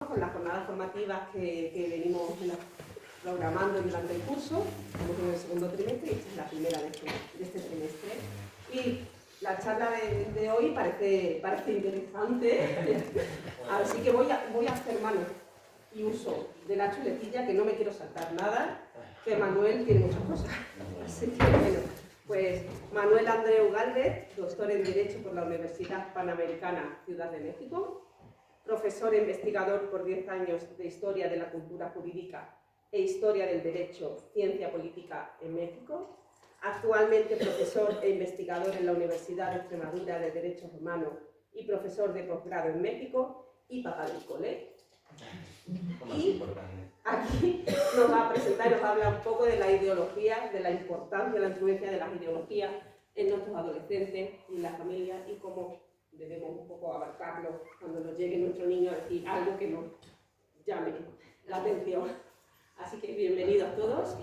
con las jornadas formativas que venimos programando durante el curso. Estamos en el segundo trimestre y esta es la primera de este trimestre. Y la charla de hoy parece interesante, así que voy a hacer mano y uso de la chuletilla, que no me quiero saltar nada, que Manuel tiene muchas cosas. Así que bueno, pues Manuel Andreu Gálvez, doctor en Derecho por la Universidad Panamericana Ciudad de México, profesor e investigador por 10 años de Historia de la Cultura Jurídica e Historia del Derecho, Ciencia Política en México, actualmente profesor e investigador en la Universidad de Extremadura de Derechos Humanos y profesor de posgrado en México y papá del cole. Y aquí nos va a presentar y nos va a hablar un poco de la ideología, de la importancia, la influencia de las ideologías en nuestros adolescentes y en la familia y cómo debemos un poco abarcarlo cuando nos llegue nuestro niño a decir algo que nos llame la atención. Así que bienvenidos todos.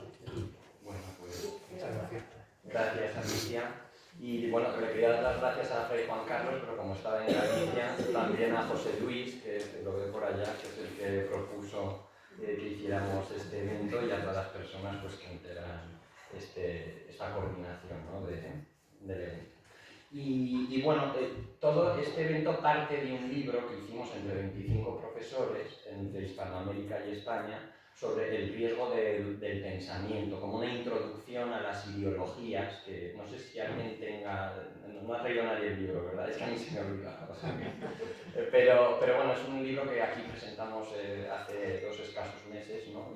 Bueno, pues muchas gracias. Gracias, Alicia. Y bueno, le quería dar las gracias a Fray Juan Carlos, pero como estaba en Galicia, también a José Luis, que lo veo por allá, que es el que propuso que hiciéramos este evento, y a todas las personas pues, que integran esta coordinación, ¿no? del evento. Y bueno, todo este evento parte de un libro que hicimos entre 25 profesores entre Hispanoamérica y España sobre el riesgo del pensamiento, como una introducción a las ideologías, que no sé si alguien tenga, no ha traído nadie el libro, ¿verdad? Es que a mí se me olvida. O sea, pero bueno, es un libro que aquí presentamos hace 2 escasos meses, ¿no?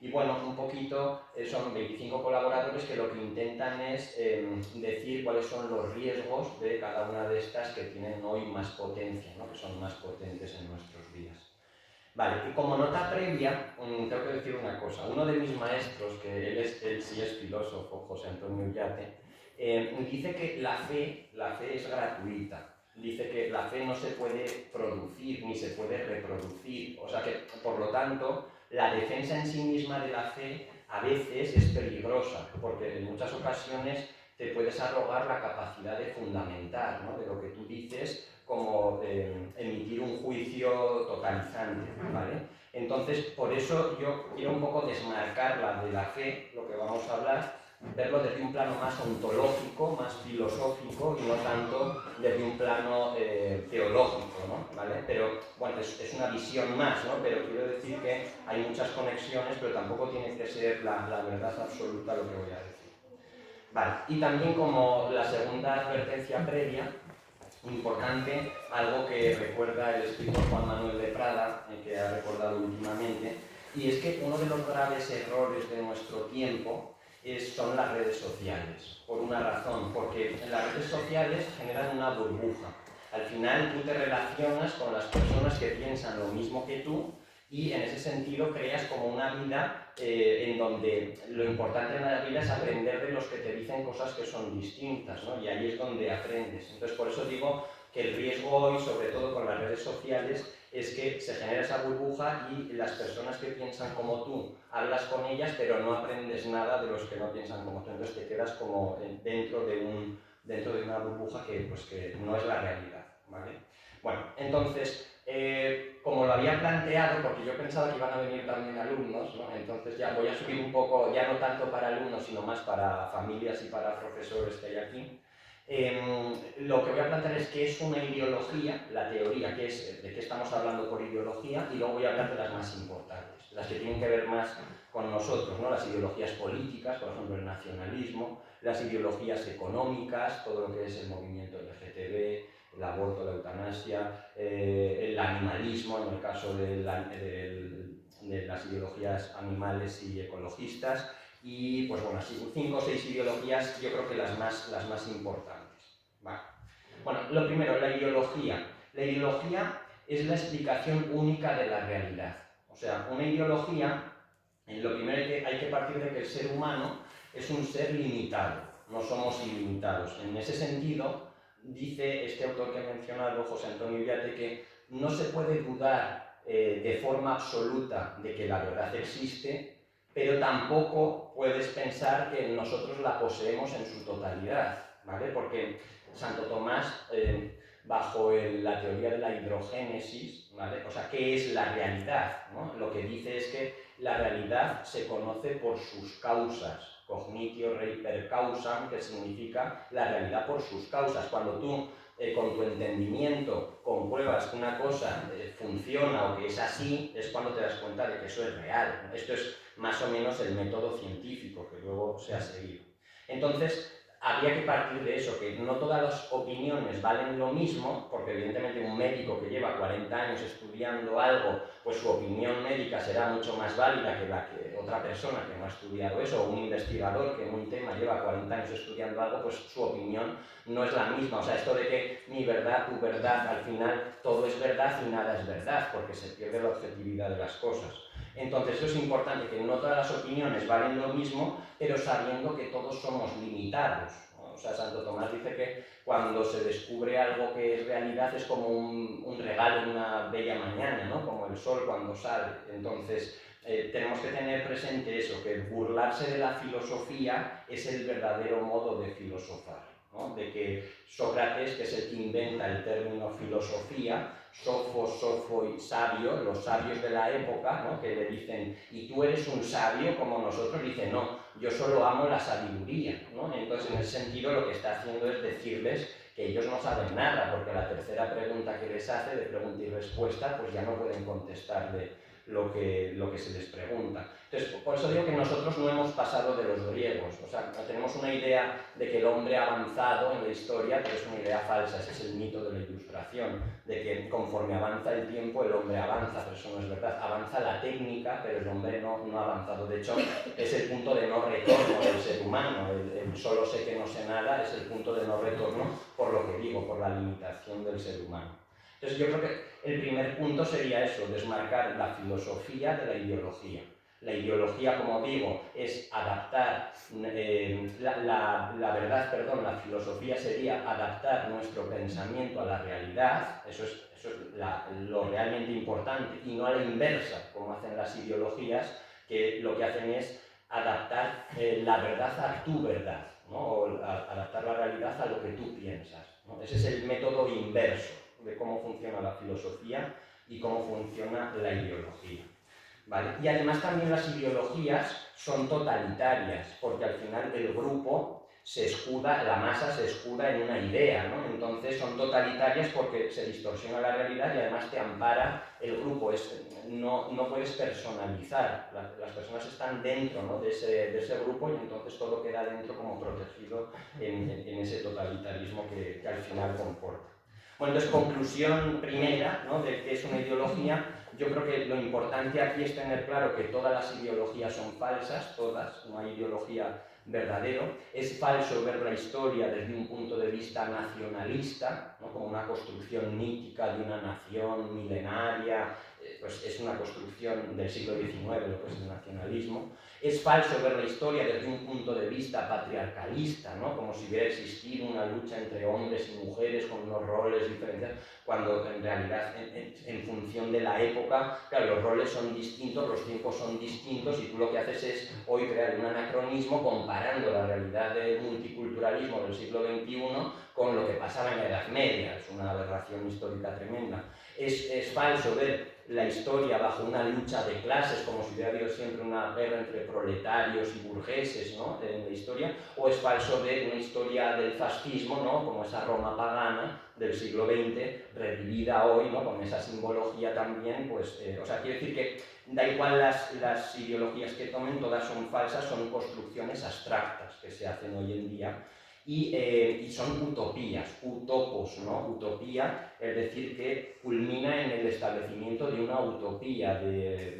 Y bueno, un poquito son 25 colaboradores que lo que intentan es decir cuáles son los riesgos de cada una de estas que tienen hoy más potencia, ¿no? Que son más potentes en nuestros días. Vale, y como nota previa, tengo que decir una cosa. Uno de mis maestros, que él sí es filósofo, José Antonio Ullate, dice que la fe es gratuita. Dice que la fe no se puede producir ni se puede reproducir. O sea que, por lo tanto, la defensa en sí misma de la fe a veces es peligrosa, porque en muchas ocasiones te puedes arrogar la capacidad de fundamentar, ¿no? De lo que tú dices, como emitir un juicio totalizante, ¿vale? Entonces, por eso yo quiero un poco desmarcarla de la fe, lo que vamos a hablar, verlo desde un plano más ontológico, más filosófico, y no tanto desde un plano teológico, ¿no? ¿Vale? Pero, bueno, es una visión más, ¿no? Pero quiero decir que hay muchas conexiones, pero tampoco tiene que ser la verdad absoluta lo que voy a decir. Vale, y también como la segunda advertencia previa, importante, algo que recuerda el escritor Juan Manuel de Prada, que ha recordado últimamente, y es que uno de los graves errores de nuestro tiempo son las redes sociales, por una razón, porque las redes sociales generan una burbuja. Al final tú te relacionas con las personas que piensan lo mismo que tú, y en ese sentido creas como una vida en donde lo importante en la vida es aprender de los que te dicen cosas que son distintas, ¿no? Y ahí es donde aprendes. Entonces, por eso digo que el riesgo hoy, sobre todo con las redes sociales, es que se genera esa burbuja y las personas que piensan como tú, hablas con ellas, pero no aprendes nada de los que no piensan como tú. Entonces te quedas como dentro de una burbuja que no es la realidad, ¿vale? Bueno, entonces, como lo había planteado, porque yo pensaba que iban a venir también alumnos, ¿no? Entonces ya voy a subir un poco, ya no tanto para alumnos, sino más para familias y para profesores que hay aquí. Lo que voy a plantear es qué es una ideología, la teoría, qué es, de qué estamos hablando por ideología, y luego voy a hablar de las más importantes, las que tienen que ver más con nosotros, ¿no? Las ideologías políticas, por ejemplo el nacionalismo, las ideologías económicas, todo lo que es el movimiento LGTB, el aborto, la eutanasia, el animalismo, en el caso de las ideologías animales y ecologistas, y pues bueno, así 5 o 6 ideologías, yo creo que las más importantes. Vale. Bueno, lo primero, la ideología. La ideología es la explicación única de la realidad. O sea, una ideología, lo primero hay que partir de que el ser humano es un ser limitado, no somos ilimitados. En ese sentido, dice este autor que he mencionado, José Antonio Ullate, que no se puede dudar de forma absoluta de que la verdad existe, pero tampoco puedes pensar que nosotros la poseemos en su totalidad, ¿vale? Porque Santo Tomás bajo la teoría de la hidrogénesis, ¿vale? O sea, ¿qué es la realidad, ¿no? Lo que dice es que la realidad se conoce por sus causas, cognitio reper causam, que significa la realidad por sus causas. Cuando tú con tu entendimiento compruebas que una cosa funciona o que es así, es cuando te das cuenta de que eso es real. Esto es más o menos el método científico que luego se ha seguido. Entonces, habría que partir de eso, que no todas las opiniones valen lo mismo, porque evidentemente un médico que lleva 40 años estudiando algo, pues su opinión médica será mucho más válida que la que otra persona que no ha estudiado eso, o un investigador que en un tema lleva 40 años estudiando algo, pues su opinión no es la misma. O sea, esto de que mi verdad, tu verdad, al final todo es verdad y nada es verdad, porque se pierde la objetividad de las cosas. Entonces, eso es importante, que no todas las opiniones valen lo mismo, pero sabiendo que todos somos limitados, ¿no? O sea, Santo Tomás dice que cuando se descubre algo que es realidad es como un regalo en una bella mañana, ¿no? Como el sol cuando sale. Entonces, tenemos que tener presente eso, que burlarse de la filosofía es el verdadero modo de filosofar, ¿no? De que Sócrates, que es el que inventa el término filosofía, sofo y sabio, los sabios de la época, ¿no? Que le dicen, ¿y tú eres un sabio como nosotros? Dice, no, yo solo amo la sabiduría, ¿no? Entonces, en ese sentido, lo que está haciendo es decirles que ellos no saben nada, porque la tercera pregunta que les hace, de pregunta y respuesta, pues ya no pueden contestarle lo que se les pregunta. Entonces, por eso digo que nosotros no hemos pasado de los griegos. O sea, tenemos una idea de que el hombre ha avanzado en la historia, pero es una idea falsa. Ese es el mito de la Ilustración, de que conforme avanza el tiempo, el hombre avanza, pero eso no es verdad. Avanza la técnica, pero el hombre no ha avanzado. De hecho, es el punto de no retorno del ser humano. El solo sé que no sé nada es el punto de no retorno por lo que digo, por la limitación del ser humano. Entonces, yo creo que el primer punto sería eso, desmarcar la filosofía de la ideología. La ideología, como digo, es adaptar, la verdad, perdón, la filosofía sería adaptar nuestro pensamiento a la realidad, eso es lo realmente importante, y no a la inversa, como hacen las ideologías, que lo que hacen es adaptar la verdad a tu verdad, ¿no? O adaptar la realidad a lo que tú piensas, ¿no? Ese es el método inverso de cómo funciona la filosofía y cómo funciona la ideología. ¿Vale? Y además también las ideologías son totalitarias, porque al final el grupo se escuda, la masa se escuda en una idea, ¿no? Entonces son totalitarias porque se distorsiona la realidad y además te ampara el grupo, no puedes personalizar, las personas están dentro, ¿no? de ese grupo y entonces todo queda dentro como protegido en ese totalitarismo que al final comporta. Bueno, entonces, conclusión primera, ¿no? De qué es una ideología. Yo creo que lo importante aquí es tener claro que todas las ideologías son falsas, todas, no hay ideología verdadero. Es falso ver la historia desde un punto de vista nacionalista, ¿no? Como una construcción mítica de una nación milenaria, pues es una construcción del siglo XIX, lo que es el nacionalismo. Es falso ver la historia desde un punto de vista patriarcalista, ¿no? Como si hubiera existido una lucha entre hombres y mujeres con unos roles diferentes, cuando en realidad, en función de la época, claro, los roles son distintos, los tiempos son distintos, y tú lo que haces es hoy crear un anacronismo comparando la realidad del multiculturalismo del siglo XXI con lo que pasaba en la Edad Media. Es una aberración histórica tremenda. Es falso ver la historia bajo una lucha de clases, como si hubiera habido siempre una guerra entre proletarios y burgueses, ¿no? En la historia, o es falso ver una historia del fascismo, ¿no? Como esa Roma pagana del siglo XX, revivida hoy, ¿no? Con esa simbología también, pues, o sea, quiere decir que da igual las ideologías que tomen, todas son falsas, son construcciones abstractas que se hacen hoy en día. Y son utopías, utopos, ¿no? Utopía, es decir, que culmina en el establecimiento de una utopía.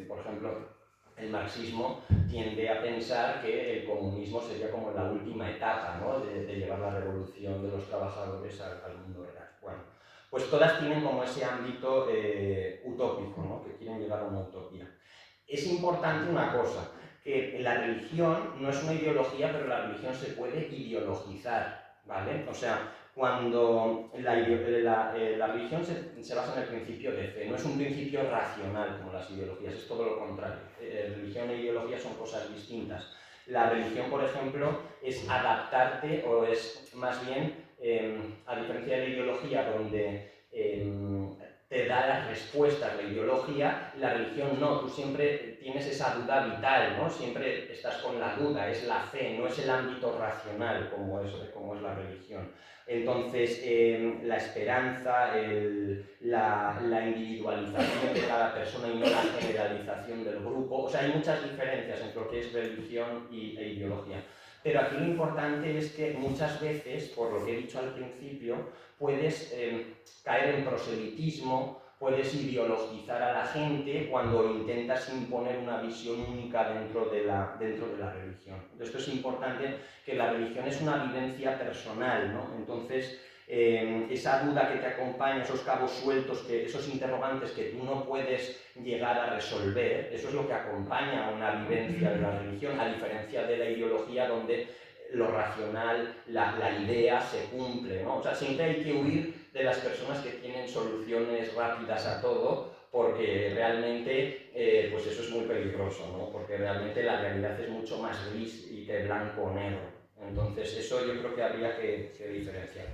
Por ejemplo, el marxismo tiende a pensar que el comunismo sería como la última etapa, ¿no? de llevar la revolución de los trabajadores al mundo real. Bueno, pues todas tienen como ese ámbito utópico, ¿no? Que quieren llegar a una utopía. Es importante una cosa, que la religión no es una ideología, pero la religión se puede ideologizar, ¿vale? O sea, cuando la religión se basa en el principio de fe, no es un principio racional como las ideologías, es todo lo contrario. Religión e ideología son cosas distintas. La religión, por ejemplo, es adaptarte, o es más bien a diferencia de la ideología donde te da las respuestas la ideología, la religión no, tú siempre tienes esa duda vital, ¿no? Siempre estás con la duda, es la fe, no es el ámbito racional como es la religión. Entonces, la esperanza, la individualización de cada persona y no la generalización del grupo, o sea, hay muchas diferencias entre lo que es religión e ideología. Pero aquí lo importante es que muchas veces, por lo que he dicho al principio, puedes caer en proselitismo, puedes ideologizar a la gente cuando intentas imponer una visión única dentro de la religión. Esto es importante, que la religión es una vivencia personal, ¿no? Entonces, esa duda que te acompaña, esos cabos sueltos, esos interrogantes que tú no puedes llegar a resolver, eso es lo que acompaña a una vivencia de la religión, a diferencia de la ideología donde lo racional, la idea se cumple, ¿no? O sea, siempre hay que huir de las personas que tienen soluciones rápidas a todo, porque realmente pues eso es muy peligroso, ¿no? Porque realmente la realidad es mucho más gris y que blanco o negro. Entonces eso yo creo que habría que diferenciar.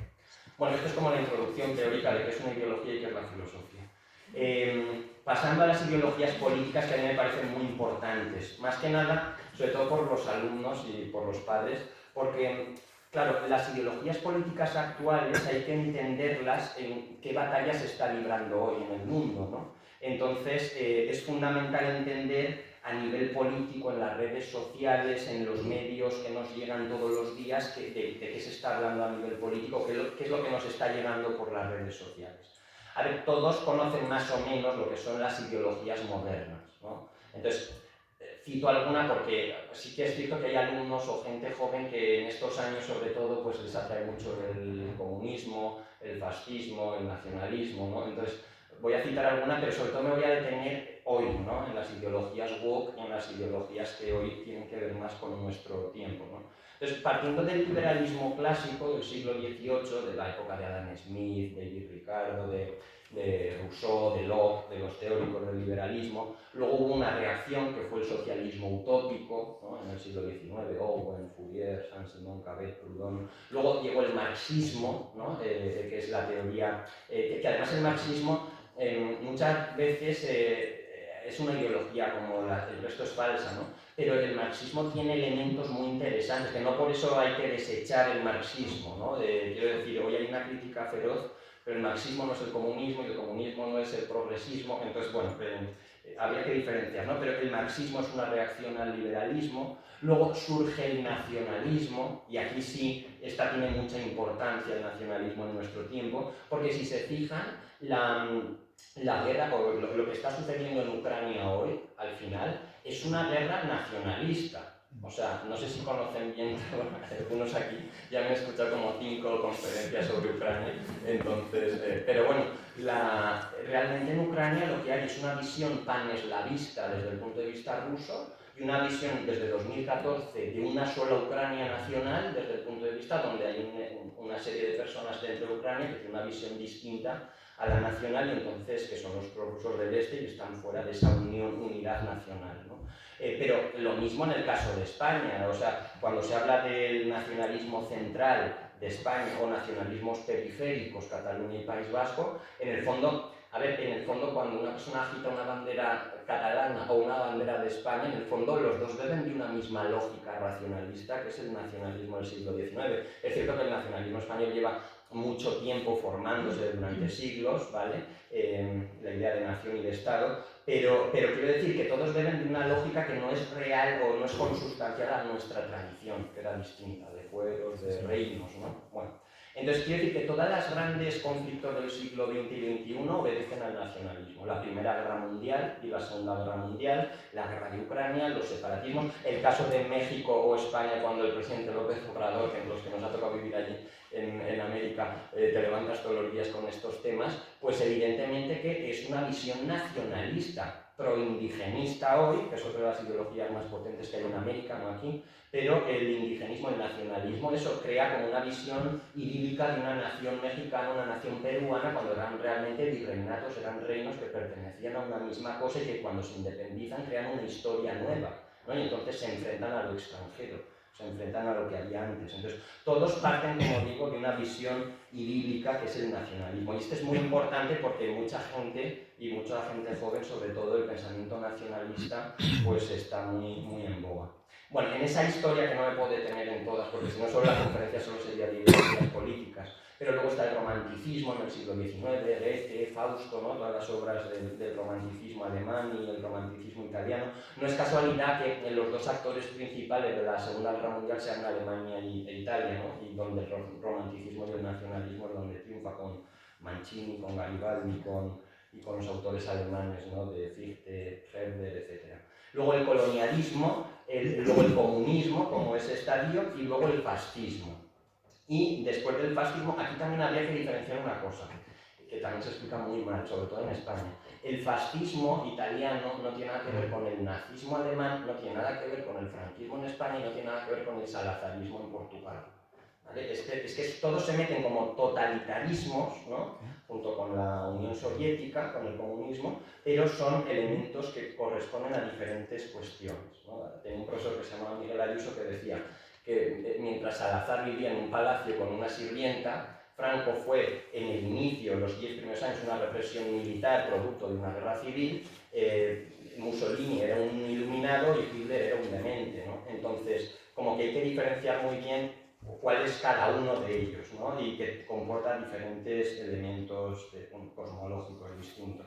Bueno, esto es como la introducción teórica de qué es una ideología y qué es la filosofía. Pasando a las ideologías políticas, que a mí me parecen muy importantes, más que nada, sobre todo por los alumnos y por los padres, porque, claro, las ideologías políticas actuales hay que entenderlas en qué batallas se está librando hoy en el mundo, ¿no? Entonces, es fundamental entender a nivel político, en las redes sociales, en los medios que nos llegan todos los días, de qué se está hablando a nivel político, qué es lo que nos está llegando por las redes sociales. A ver, todos conocen más o menos lo que son las ideologías modernas, ¿no? Entonces, cito alguna porque sí que es cierto que hay alumnos o gente joven que en estos años, sobre todo, pues les atrae mucho el comunismo, el fascismo, el nacionalismo, ¿no? Entonces, voy a citar alguna, pero sobre todo me voy a detener hoy, ¿no? En las ideologías woke, en las ideologías que hoy tienen que ver más con nuestro tiempo, ¿no? Entonces, partiendo del liberalismo clásico del siglo XVIII, de la época de Adam Smith, David Ricardo, de Rousseau, de Locke, de los teóricos del liberalismo. Luego hubo una reacción que fue el socialismo utópico, ¿no? En el siglo XIX, Owen, Fourier, Saint-Simon, Cabet, Proudhon. Luego llegó el marxismo, ¿no? Que es la teoría, que además el marxismo muchas veces es una ideología, como el resto es falsa, ¿no? Pero el marxismo tiene elementos muy interesantes, que no por eso hay que desechar el marxismo, ¿no? Quiero decir, hoy hay una crítica feroz, pero el marxismo no es el comunismo y el comunismo no es el progresismo, entonces, bueno, habría que diferenciar, ¿no? Pero el marxismo es una reacción al liberalismo, luego surge el nacionalismo, y aquí sí, esta tiene mucha importancia, el nacionalismo en nuestro tiempo, porque si se fijan, la guerra, o lo que está sucediendo en Ucrania hoy, al final, es una guerra nacionalista. O sea, no sé si conocen bien, algunos aquí ya me han escuchado como 5 conferencias sobre Ucrania, entonces, pero bueno, realmente en Ucrania lo que hay es una visión paneslavista desde el punto de vista ruso y una visión desde 2014 de una sola Ucrania nacional desde el punto de vista donde hay una serie de personas dentro de Ucrania que tienen una visión distinta a la nacional y entonces que son los prorrusos del este y están fuera de esa unidad nacional, ¿no? Pero lo mismo en el caso de España, o sea, cuando se habla del nacionalismo central de España o nacionalismos periféricos, Cataluña y País Vasco, en el fondo, a ver, en el fondo cuando una persona agita una bandera catalana o una bandera de España, en el fondo los dos beben de una misma lógica racionalista que es el nacionalismo del siglo XIX. Es cierto que el nacionalismo español lleva mucho tiempo formándose durante siglos, ¿vale? La idea de nación y de Estado, pero quiero decir que todos beben de una lógica que no es real o no es consustancial a nuestra tradición, que era distinta, de fueros, de reinos, ¿no? Bueno, entonces quiero decir que todas las grandes conflictos del siglo XX y XXI obedecen al nacionalismo. La Primera Guerra Mundial y la Segunda Guerra Mundial, la guerra de Ucrania, los separatismos, el caso de México o España cuando el presidente López Obrador, que los que nos ha tocado vivir allí en América, te levantas todos los días con estos temas, pues evidentemente que es una visión nacionalista, proindigenista hoy, que es otra de las ideologías más potentes que hay en América, no aquí, pero el indigenismo, el nacionalismo, eso crea como una visión idílica de una nación mexicana, una nación peruana, cuando eran realmente virreinatos, eran reinos que pertenecían a una misma cosa y que cuando se independizan crean una historia nueva, ¿no? Y entonces se enfrentan a lo extranjero. se enfrentan a lo que había antes. Entonces, todos parten, como digo, de una visión idílica que es el nacionalismo. Y esto es muy importante porque mucha gente, y mucha gente joven, sobre todo el pensamiento nacionalista, pues está muy en boga. Bueno, en esa historia, que no me puedo detener en todas, porque si no solo la conferencia solo sería de ideologías políticas, pero luego está el romanticismo en el siglo XIX, Goethe, Fausto, ¿no? Todas las obras del romanticismo alemán y el romanticismo italiano. No es casualidad que los dos actores principales de la Segunda Guerra Mundial sean Alemania e Italia, ¿no? Y donde el romanticismo y el nacionalismo es donde triunfa, con Mancini, con Garibaldi y con los autores alemanes, ¿no? De Fichte, Herder, etc. Luego el colonialismo, luego el comunismo como ese estadio, y luego el fascismo. Y después del fascismo, aquí también habría que diferenciar una cosa, que también se explica muy mal, sobre todo en España. El fascismo italiano no tiene nada que ver con el nazismo alemán, no tiene nada que ver con el franquismo en España y no tiene nada que ver con el salazarismo en Portugal. ¿Vale? Es que todos se meten como totalitarismos, ¿no? Junto con la Unión Soviética, con el comunismo, pero son elementos que corresponden a diferentes cuestiones, ¿no? Tengo un profesor que se llama Miguel Ayuso que decía que mientras Salazar vivía en un palacio con una sirvienta, Franco fue en el inicio, los 10 primeros años, una represión militar producto de una guerra civil, Mussolini era un iluminado y Hitler era un demente, ¿no? Entonces, como que hay que diferenciar muy bien cuál es cada uno de ellos, ¿no? Y que comporta diferentes elementos cosmológicos distintos.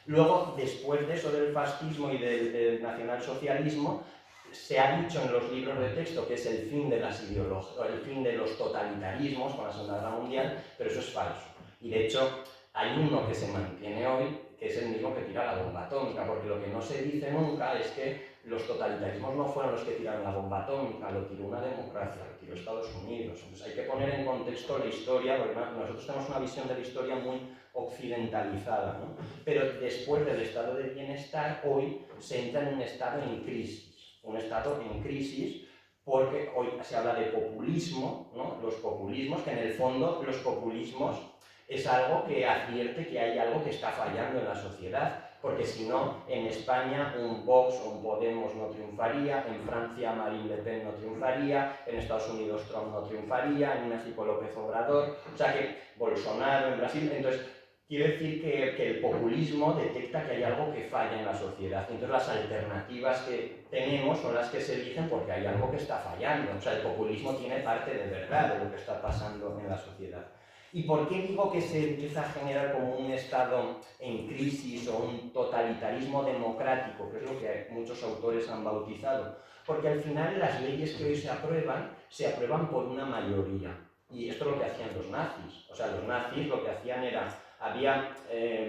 Luego, después de eso del fascismo y del nacionalsocialismo, se ha dicho en los libros de texto que es el fin de las ideologías, el fin de los totalitarismos con la Segunda Guerra Mundial, pero eso es falso. Y de hecho, hay uno que se mantiene hoy, que es el mismo que tira la bomba atómica, porque lo que no se dice nunca es que los totalitarismos no fueron los que tiraron la bomba atómica, lo tiró una democracia, lo tiró Estados Unidos. Entonces hay que poner en contexto la historia, porque nosotros tenemos una visión de la historia muy occidentalizada, ¿no? Pero después del estado de bienestar, hoy se entra en un estado en crisis. Un estado en crisis porque hoy se habla de populismo, ¿no? Los populismos, que en el fondo los populismos es algo que advierte que hay algo que está fallando en la sociedad, porque si no, en España un Vox o un Podemos no triunfaría, en Francia Marine Le Pen no triunfaría, en Estados Unidos Trump no triunfaría, en México López Obrador, o sea que Bolsonaro en Brasil. Entonces, quiero decir que el populismo detecta que hay algo que falla en la sociedad. Entonces las alternativas que tenemos son las que se eligen porque hay algo que está fallando. O sea, el populismo tiene parte de verdad de lo que está pasando en la sociedad. ¿Y por qué digo que se empieza a generar como un estado en crisis o un totalitarismo democrático, que es lo que muchos autores han bautizado? Porque al final las leyes que hoy se aprueban por una mayoría. Y esto es lo que hacían los nazis. O sea, los nazis lo que hacían era, había,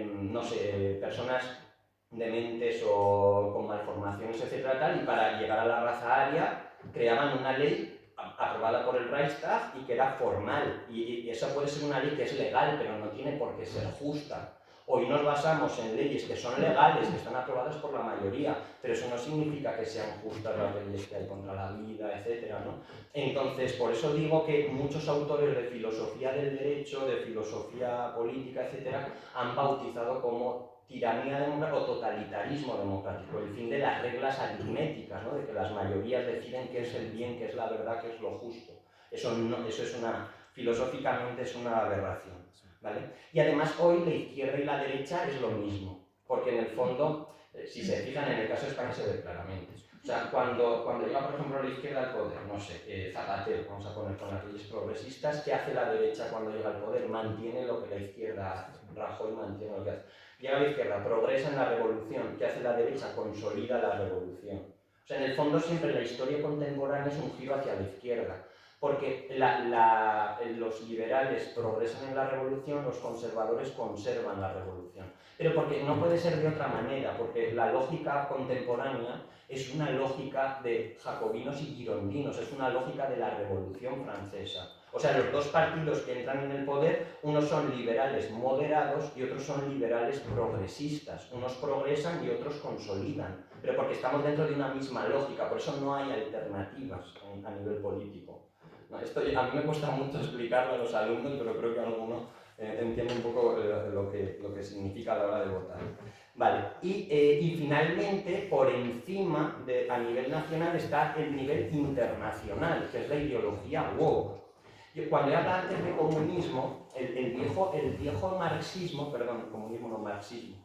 no sé, personas dementes o con malformaciones, etcétera, tal, y para llegar a la raza aria creaban una ley aprobada por el Reichstag y que era formal. Y esa puede ser una ley que es legal, pero no tiene por qué ser justa. Hoy nos basamos en leyes que son legales, que están aprobadas por la mayoría, pero eso no significa que sean justas las leyes que hay contra la vida, etcétera, ¿no? Entonces, por eso digo que muchos autores de filosofía del derecho, de filosofía política, etcétera, han bautizado como tiranía democrática o totalitarismo democrático, el fin de las reglas aritméticas, ¿no? De que las mayorías deciden qué es el bien, qué es la verdad, qué es lo justo. Eso es filosóficamente es una aberración, ¿vale? Y además hoy la izquierda y la derecha es lo mismo, porque en el fondo, si se fijan, en el caso de España se ve claramente. O sea, cuando llega, por ejemplo, la izquierda al poder, no sé, Zapatero, vamos a poner con las leyes progresistas, ¿qué hace la derecha cuando llega al poder? Mantiene lo que la izquierda hace. Rajoy mantiene lo que hace. Llega la izquierda, progresa en la revolución. ¿Qué hace la derecha? Consolida la revolución. O sea, en el fondo siempre la historia contemporánea es un giro hacia la izquierda, porque los liberales progresan en la revolución, los conservadores conservan la revolución. Pero porque no puede ser de otra manera, porque la lógica contemporánea es una lógica de jacobinos y girondinos, es una lógica de la Revolución Francesa. O sea, los dos partidos que entran en el poder, unos son liberales moderados y otros son liberales progresistas. Unos progresan y otros consolidan, pero porque estamos dentro de una misma lógica, por eso no hay alternativas a nivel político. No, esto a mí me cuesta mucho explicarlo a los alumnos, pero creo que alguno entiende un poco lo que significa a la hora de votar. Vale, y finalmente, por encima, a nivel nacional, está el nivel internacional, que es la ideología woke. Cuando he hablado antes de comunismo, el viejo marxismo, perdón, comunismo no marxismo,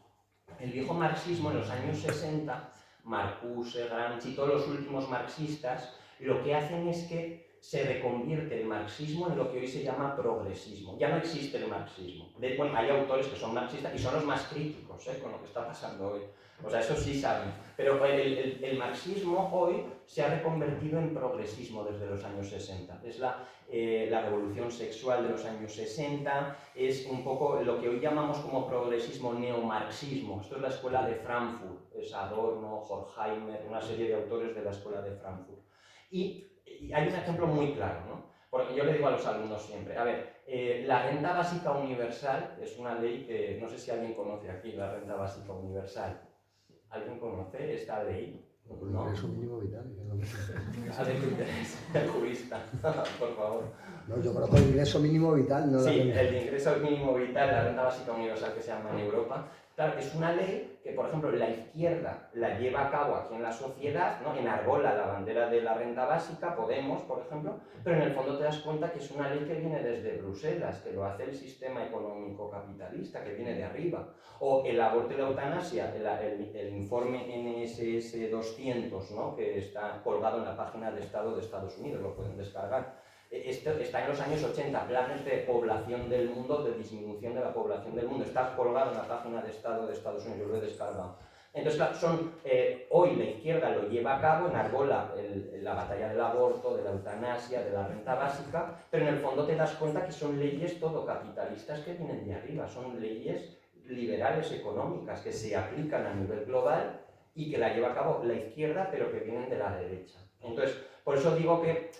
el viejo marxismo en los años 60, Marcuse, Gramsci, todos los últimos marxistas, lo que hacen es que se reconvierte el marxismo en lo que hoy se llama progresismo. Ya no existe el marxismo. Bueno, hay autores que son marxistas y son los más críticos con lo que está pasando hoy. O sea, eso sí saben. Pero el marxismo hoy se ha reconvertido en progresismo desde los años 60. Es la revolución sexual de los años 60, es un poco lo que hoy llamamos como progresismo neomarxismo. Esto es la escuela de Frankfurt, es Adorno, Horkheimer, una serie de autores de la escuela de Frankfurt. Y hay un ejemplo muy claro, ¿no? Porque yo le digo a los alumnos siempre, a ver, la renta básica universal es una ley que, no sé si alguien conoce aquí, la renta básica universal. ¿Alguien conoce esta ley? El ingreso mínimo vital. A ver, tu interés, el jurista, por favor. No, yo conozco el ingreso mínimo vital, no la Sí, renta. el ingreso mínimo vital, la renta básica universal que se llama en Europa. Claro, es una ley que, por ejemplo, la izquierda la lleva a cabo aquí en la sociedad, ¿no? Enarbola la bandera de la renta básica, Podemos, por ejemplo, pero en el fondo te das cuenta que es una ley que viene desde Bruselas, que lo hace el sistema económico capitalista, que viene de arriba. O el aborto y la eutanasia, el informe NSS 200, ¿no? Que está colgado en la página de Estado de Estados Unidos, lo pueden descargar. Esto está en los años 80, planes de población del mundo, de disminución de la población del mundo. Está colgado en la página de Estado de Estados Unidos, yo lo he descargado. Entonces, claro, hoy la izquierda lo lleva a cabo, enarbola la batalla del aborto, de la eutanasia, de la renta básica, pero en el fondo te das cuenta que son leyes todo capitalistas que vienen de arriba, son leyes liberales económicas que se aplican a nivel global y que la lleva a cabo la izquierda, pero que vienen de la derecha. Entonces, por eso digo que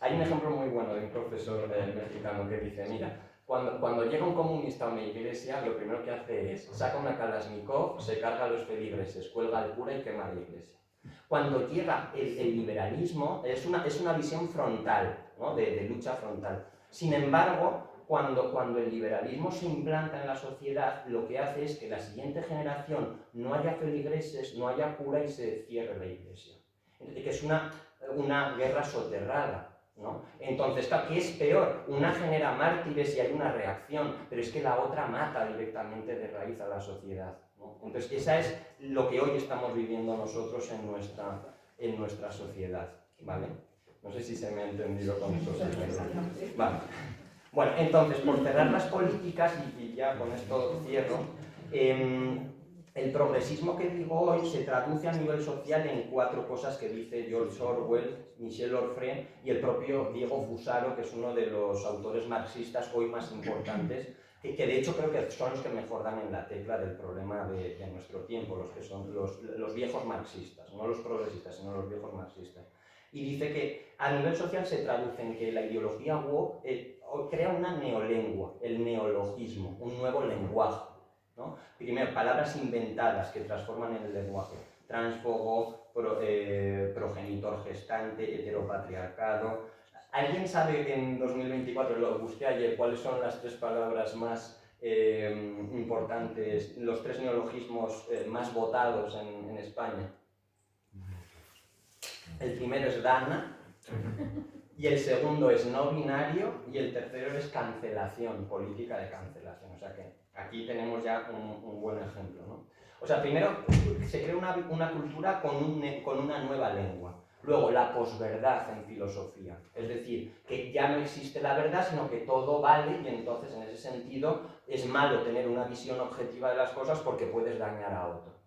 hay un ejemplo muy bueno de un profesor mexicano que dice, mira, cuando llega un comunista a una iglesia, lo primero que hace es saca una Kalashnikov, se carga a los feligreses, cuelga al cura y quema la iglesia. Cuando llega el liberalismo, es una visión frontal, ¿no? de lucha frontal. Sin embargo, cuando el liberalismo se implanta en la sociedad, lo que hace es que la siguiente generación no haya feligreses, no haya cura y se cierre la iglesia. Entonces, que es una guerra soterrada, ¿no? Entonces, ¿qué es peor? Una genera mártires y hay una reacción, pero es que la otra mata directamente de raíz a la sociedad, ¿no? Entonces, esa es lo que hoy estamos viviendo nosotros en nuestra sociedad, ¿vale? No sé si se me ha entendido con eso. Vale. Bueno, entonces, por cerrar las políticas, y ya con esto cierro, el progresismo que digo hoy se traduce a nivel social en 4 cosas que dice George Orwell, Michel Onfray y el propio Diego Fusaro, que es uno de los autores marxistas hoy más importantes, que de hecho creo que son los que mejor dan en la tecla del problema de nuestro tiempo, los que son los viejos marxistas, no los progresistas, sino los viejos marxistas. Y dice que a nivel social se traduce en que la ideología woke crea una neolengua, el neologismo, un nuevo lenguaje, ¿no? Primero, palabras inventadas que transforman el lenguaje. Transfogo, progenitor gestante, heteropatriarcado. ¿Alguien sabe que en 2024, lo busqué ayer, cuáles son las 3 palabras más importantes, los 3 neologismos más votados en España? El primero es Dana, y el segundo es no binario, y el tercero es cancelación, política de cancelación. O sea que aquí tenemos ya un buen ejemplo, ¿no? O sea, primero se crea una cultura con una nueva lengua. Luego, la posverdad en filosofía. Es decir, que ya no existe la verdad, sino que todo vale, y entonces en ese sentido es malo tener una visión objetiva de las cosas porque puedes dañar a otro.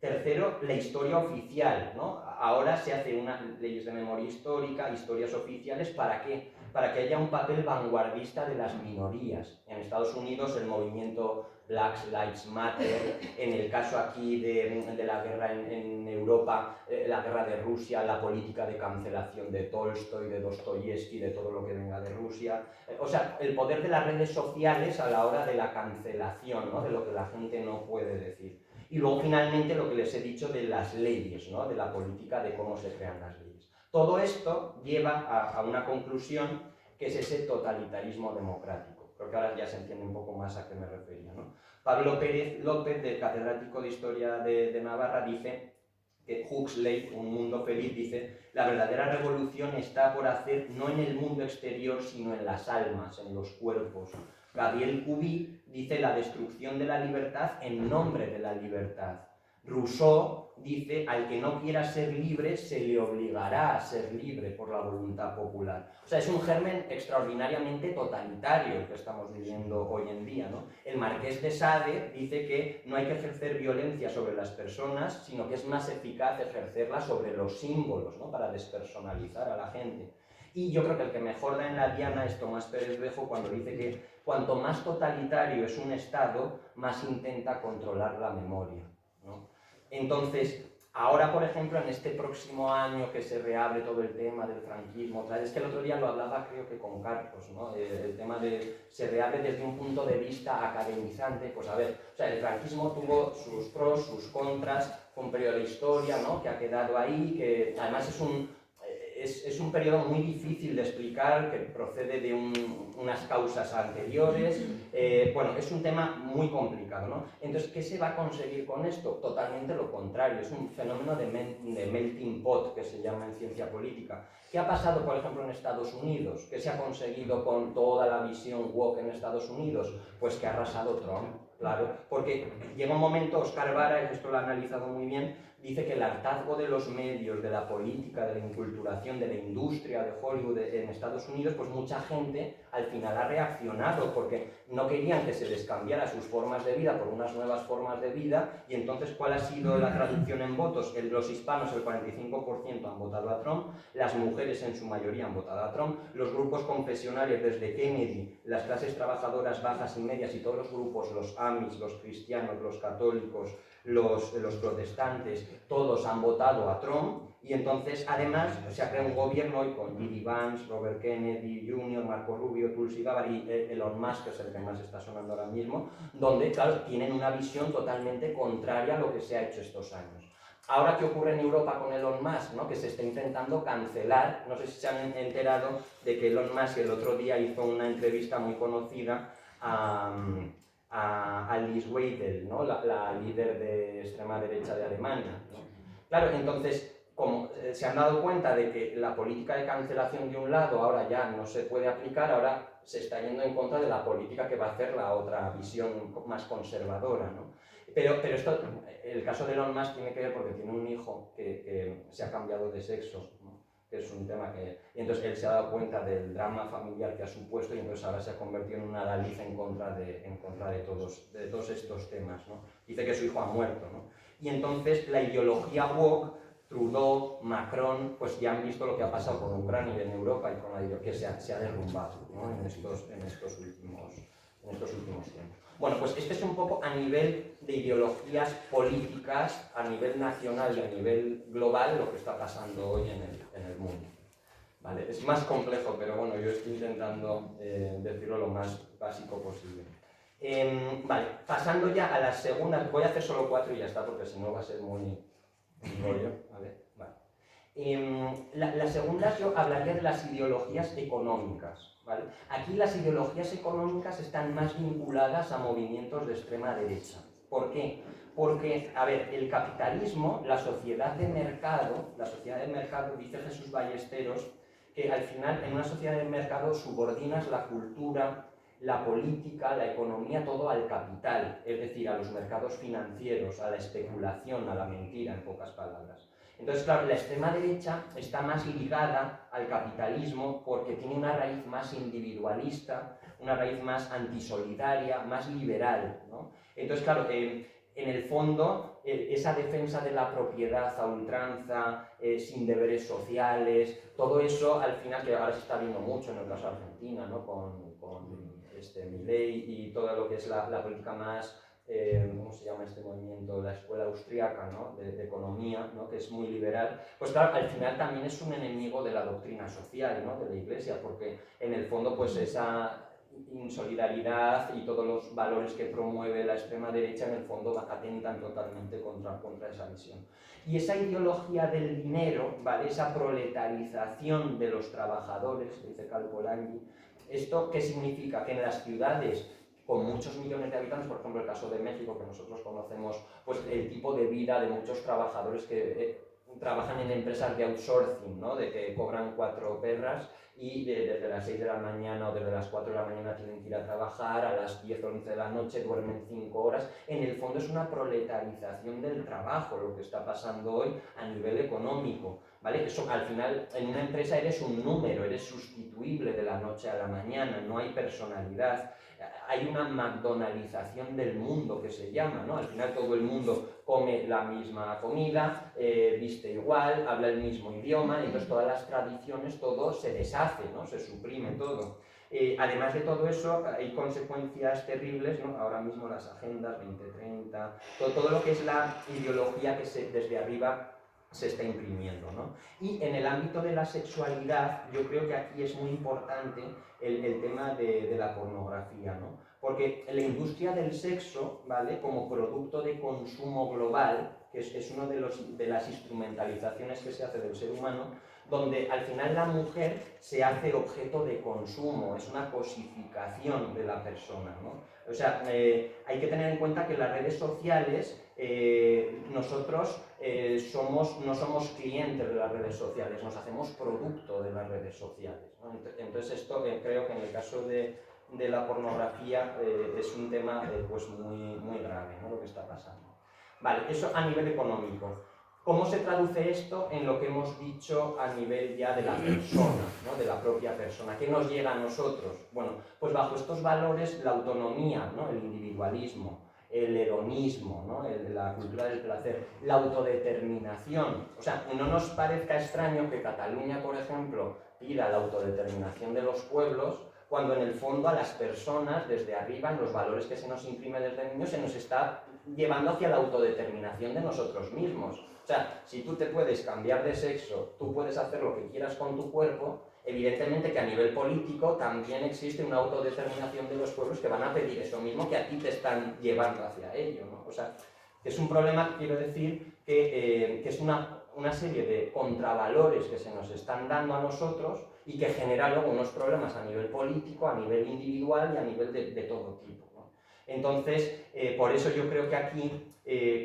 Tercero, la historia oficial, ¿no? Ahora se hacen unas leyes de memoria histórica, historias oficiales, ¿para qué? Para que haya un papel vanguardista de las minorías. En Estados Unidos el movimiento Black Lives Matter, en el caso aquí de la guerra en Europa, la guerra de Rusia, la política de cancelación de Tolstoy, de Dostoyevsky, de todo lo que venga de Rusia. O sea, el poder de las redes sociales a la hora de la cancelación, ¿no? De lo que la gente no puede decir. Y luego, finalmente, lo que les he dicho de las leyes, ¿no? De la política, de cómo se crean las leyes. Todo esto lleva a una conclusión que es ese totalitarismo democrático. Creo que ahora ya se entiende un poco más a qué me refería, ¿no? Pablo Pérez López, del catedrático de Historia de Navarra, dice que Huxley, Un mundo feliz, dice: la verdadera revolución está por hacer no en el mundo exterior, sino en las almas, en los cuerpos. Gabriel Cuby dice: la destrucción de la libertad en nombre de la libertad. Rousseau dice: al que no quiera ser libre se le obligará a ser libre por la voluntad popular. O sea, es un germen extraordinariamente totalitario el que estamos viviendo hoy en día, ¿no? El Marqués de Sade dice que no hay que ejercer violencia sobre las personas, sino que es más eficaz ejercerla sobre los símbolos, ¿no? Para despersonalizar a la gente. Y yo creo que el que mejor da en la diana es Tomás Pérez Bejo cuando dice que cuanto más totalitario es un Estado, más intenta controlar la memoria, ¿no? Entonces, ahora, por ejemplo, en este próximo año que se reabre todo el tema del franquismo, es que el otro día lo hablaba creo que con Carlos, ¿no? El tema de se reabre desde un punto de vista academizante. Pues a ver, o sea, el franquismo tuvo sus pros, sus contras, fue un periodo de historia, ¿no? Que ha quedado ahí, que además es un periodo muy difícil de explicar, que procede de unas causas anteriores. Bueno, es un tema muy complicado, ¿no? Entonces, ¿qué se va a conseguir con esto? Totalmente lo contrario, es un fenómeno de melting pot, que se llama en ciencia política. ¿Qué ha pasado, por ejemplo, en Estados Unidos? ¿Qué se ha conseguido con toda la visión woke en Estados Unidos? Pues que ha arrasado Trump, claro, porque llega un momento, Oscar Vara, y esto lo ha analizado muy bien, dice que el hartazgo de los medios, de la política, de la inculturación, de la industria de Hollywood en Estados Unidos, pues mucha gente al final ha reaccionado porque no querían que se les cambiara sus formas de vida por unas nuevas formas de vida. Y entonces, ¿cuál ha sido la traducción en votos? Los hispanos, el 45% han votado a Trump, las mujeres en su mayoría han votado a Trump, los grupos confesionales desde Kennedy, las clases trabajadoras bajas y medias y todos los grupos, los Amish, los cristianos, los católicos, los protestantes, todos han votado a Trump. Y entonces, además, se ha creado un gobierno hoy con J.D. Vance, Robert Kennedy Jr., Marco Rubio, Tulsi Gabbard y Elon Musk, que es el que más está sonando ahora mismo, donde, claro, tienen una visión totalmente contraria a lo que se ha hecho estos años. Ahora, ¿qué ocurre en Europa con Elon Musk? ¿No? Que se está intentando cancelar. No sé si se han enterado de que Elon Musk el otro día hizo una entrevista muy conocida a Alice Weidel, ¿no? la líder de extrema derecha de Alemania, ¿no? Claro, entonces, como se han dado cuenta de que la política de cancelación de un lado ahora ya no se puede aplicar, ahora se está yendo en contra de la política que va a hacer la otra visión más conservadora, ¿no? Pero esto, el caso de Elon Musk tiene que ver porque tiene un hijo que se ha cambiado de sexo, ¿no? Que es un tema que... Y entonces él se ha dado cuenta del drama familiar que ha supuesto y entonces ahora se ha convertido en una adalid en contra de todos estos temas, ¿no? Dice que su hijo ha muerto, ¿no? Y entonces la ideología woke, Trudeau, Macron, pues ya han visto lo que ha pasado con Ucrania en Europa y con la ideología que se ha derrumbado, ¿no? en estos últimos tiempos. Bueno, pues este es un poco a nivel de ideologías políticas, a nivel nacional y a nivel global, lo que está pasando hoy en el mundo. ¿Vale? Es más complejo, pero bueno, yo estoy intentando decirlo lo más básico posible. Vale, pasando ya a las segundas, voy a hacer solo 4 y ya está, porque si no va a ser muy rollo. Vale. Las segundas yo hablaría de las ideologías económicas. ¿Vale? Aquí las ideologías económicas están más vinculadas a movimientos de extrema derecha. ¿Por qué? Porque, a ver, el capitalismo, la sociedad de mercado, dice Jesús Ballesteros, que al final en una sociedad de mercado subordinas la cultura, la política, la economía, todo al capital, es decir, a los mercados financieros, a la especulación, a la mentira, en pocas palabras. Entonces, claro, la extrema derecha está más ligada al capitalismo porque tiene una raíz más individualista, una raíz más antisolidaria, más liberal, ¿no? Entonces, claro, en el fondo, esa defensa de la propiedad a ultranza, sin deberes sociales, todo eso, al final, que ahora se está viendo mucho en el caso de Argentina, ¿no? con Milei y todo lo que es la política más... ¿cómo se llama este movimiento? La escuela austríaca, ¿no? de economía, ¿no? Que es muy liberal, pues claro, al final también es un enemigo de la doctrina social, ¿no? De la Iglesia, porque en el fondo pues esa insolidaridad y todos los valores que promueve la extrema derecha en el fondo atentan totalmente contra esa visión. Y esa ideología del dinero, ¿vale? Esa proletarización de los trabajadores, dice Cal Polanyi, ¿Esto qué significa? Que en las ciudades con muchos millones de habitantes, por ejemplo el caso de México, que nosotros conocemos, pues el tipo de vida de muchos trabajadores que trabajan en empresas de outsourcing, ¿no? De que cobran 4 perras y desde las 6 de la mañana o desde las 4 de la mañana tienen que ir a trabajar, a las 10 o 11 de la noche duermen 5 horas. En el fondo es una proletarización del trabajo lo que está pasando hoy a nivel económico, ¿vale? Eso, al final, en una empresa eres un número, eres sustituible de la noche a la mañana, no hay personalidad. Hay una McDonaldización del mundo que se llama, ¿no? Al final todo el mundo come la misma comida, viste igual, habla el mismo idioma, entonces todas las tradiciones, todo se deshace, ¿no? Se suprime todo. Además de todo eso, hay consecuencias terribles, ¿no? Ahora mismo las agendas 2030, todo lo que es la ideología que desde arriba se está imprimiendo, ¿no? Y en el ámbito de la sexualidad, yo creo que aquí es muy importante el tema de la pornografía, ¿no? Porque la industria del sexo, ¿vale? Como producto de consumo global, que es una de las instrumentalizaciones que se hace del ser humano, donde al final la mujer se hace objeto de consumo, es una cosificación de la persona, ¿no? O sea, hay que tener en cuenta que las redes sociales, nosotros no somos clientes de las redes sociales, nos hacemos producto de las redes sociales, ¿no? Entonces esto creo que en el caso de la pornografía es un tema pues muy grave, ¿no? Lo que está pasando. Vale, eso a nivel económico. ¿Cómo se traduce esto en lo que hemos dicho a nivel ya de la persona, ¿no? De la propia persona? ¿Qué nos llega a nosotros? Bueno, pues bajo estos valores la autonomía, ¿no? El individualismo, el hedonismo, ¿no? La cultura del placer, la autodeterminación. O sea, no nos parezca extraño que Cataluña, por ejemplo, pida la autodeterminación de los pueblos, cuando en el fondo a las personas, desde arriba, en los valores que se nos imprime desde niños, se nos está llevando hacia la autodeterminación de nosotros mismos. O sea, si tú te puedes cambiar de sexo, tú puedes hacer lo que quieras con tu cuerpo, evidentemente que a nivel político también existe una autodeterminación de los pueblos que van a pedir eso mismo que a ti te están llevando hacia ello, ¿no? O sea, es un problema, quiero decir, que es una serie de contravalores que se nos están dando a nosotros y que generan luego unos problemas a nivel político, a nivel individual y a nivel de todo tipo, ¿no? Entonces, por eso yo creo que aquí,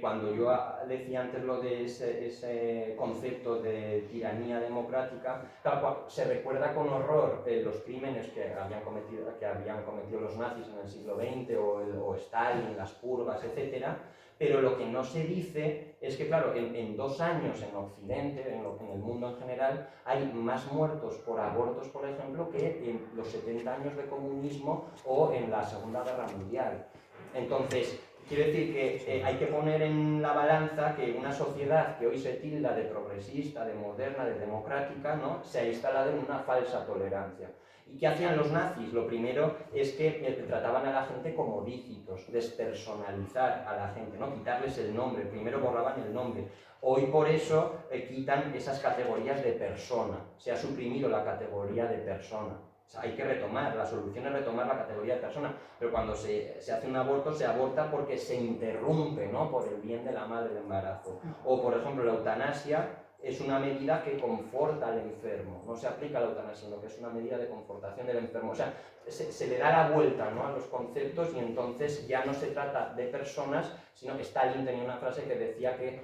cuando yo decía antes lo de ese concepto de tiranía democrática, claro, se recuerda con horror los crímenes que habían cometido los nazis en el siglo XX o Stalin, las purgas, etcétera. Pero lo que no se dice es que, claro, en 2 años en Occidente, en el mundo en general, hay más muertos por abortos, por ejemplo, que en los 70 años de comunismo o en la Segunda Guerra Mundial. Entonces, quiero decir que hay que poner en la balanza que una sociedad que hoy se tilda de progresista, de moderna, de democrática, ¿no? Se ha instalado en una falsa tolerancia. ¿Y qué hacían los nazis? Lo primero es que trataban a la gente como dígitos, despersonalizar a la gente, ¿no? Quitarles el nombre, primero borraban el nombre. Hoy por eso quitan esas categorías de persona, se ha suprimido la categoría de persona. O sea, hay que retomar, la solución es retomar la categoría de persona, pero cuando se hace un aborto, se aborta porque se interrumpe, ¿no? Por el bien de la madre de embarazo. O, por ejemplo, la eutanasia es una medida que conforta al enfermo, no se aplica la eutanasia, sino que es una medida de confortación del enfermo. O sea, se le da la vuelta, ¿no? A los conceptos y entonces ya no se trata de personas, sino que Stalin tenía una frase que decía que,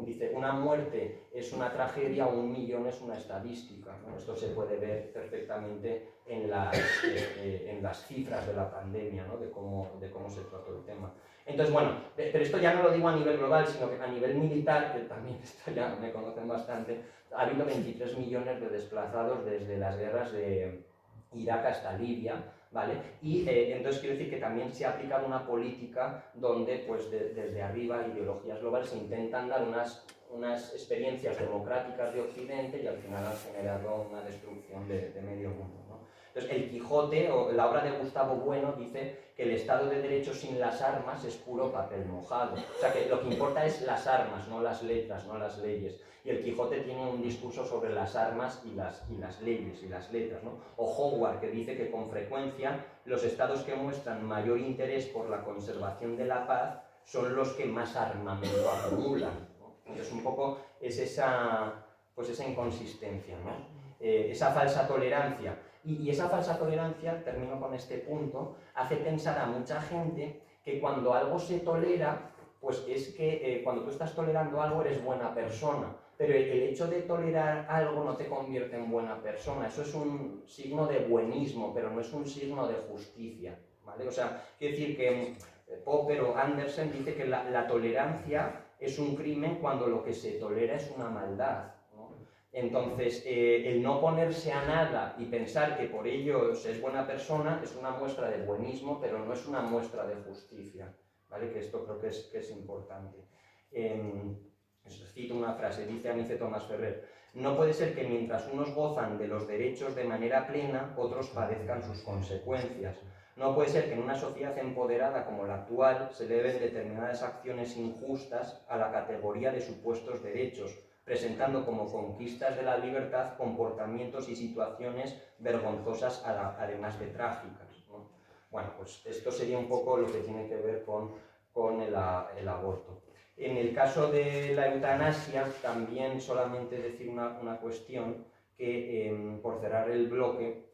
dice, una muerte es una tragedia, 1 millón es una estadística, ¿no? Esto se puede ver perfectamente en las cifras de la pandemia, ¿no? de cómo se trató el tema. Entonces, bueno, pero esto ya no lo digo a nivel global, sino que a nivel militar, que también esto ya me conocen bastante, ha habido 23 millones de desplazados desde las guerras de Irak hasta Libia, ¿vale? Y entonces quiero decir que también se ha aplicado una política donde, pues, desde arriba, ideologías globales, se intentan dar unas experiencias democráticas de Occidente y al final han generado una destrucción de medio mundo, ¿no? Entonces, el Quijote, o la obra de Gustavo Bueno, dice que el Estado de Derecho sin las armas es puro papel mojado. O sea, que lo que importa es las armas, no las letras, no las leyes. Y el Quijote tiene un discurso sobre las armas y las leyes y las letras, ¿no? O Howard, que dice que con frecuencia los estados que muestran mayor interés por la conservación de la paz son los que más armamento acumulan, ¿no? Entonces, un poco es esa inconsistencia, ¿no? Esa falsa tolerancia. Y esa falsa tolerancia, termino con este punto, hace pensar a mucha gente que cuando algo se tolera, pues es que cuando tú estás tolerando algo eres buena persona, pero el hecho de tolerar algo no te convierte en buena persona. Eso es un signo de buenismo, pero no es un signo de justicia, ¿vale? O sea, quiero decir que Popper o Andersen dice que la tolerancia es un crimen cuando lo que se tolera es una maldad, ¿no? Entonces, el no ponerse a nada y pensar que por ello se es buena persona es una muestra de buenismo, pero no es una muestra de justicia, ¿vale? Que esto creo que es importante. Cito una frase, dice Anice Tomás Ferrer: no puede ser que mientras unos gozan de los derechos de manera plena, otros padezcan sus consecuencias. No puede ser que en una sociedad empoderada como la actual se eleven determinadas acciones injustas a la categoría de supuestos derechos, presentando como conquistas de la libertad comportamientos y situaciones vergonzosas además de trágicas, ¿no? Bueno, pues esto sería un poco lo que tiene que ver con el aborto. En el caso de la eutanasia, también solamente decir una cuestión que, por cerrar el bloque,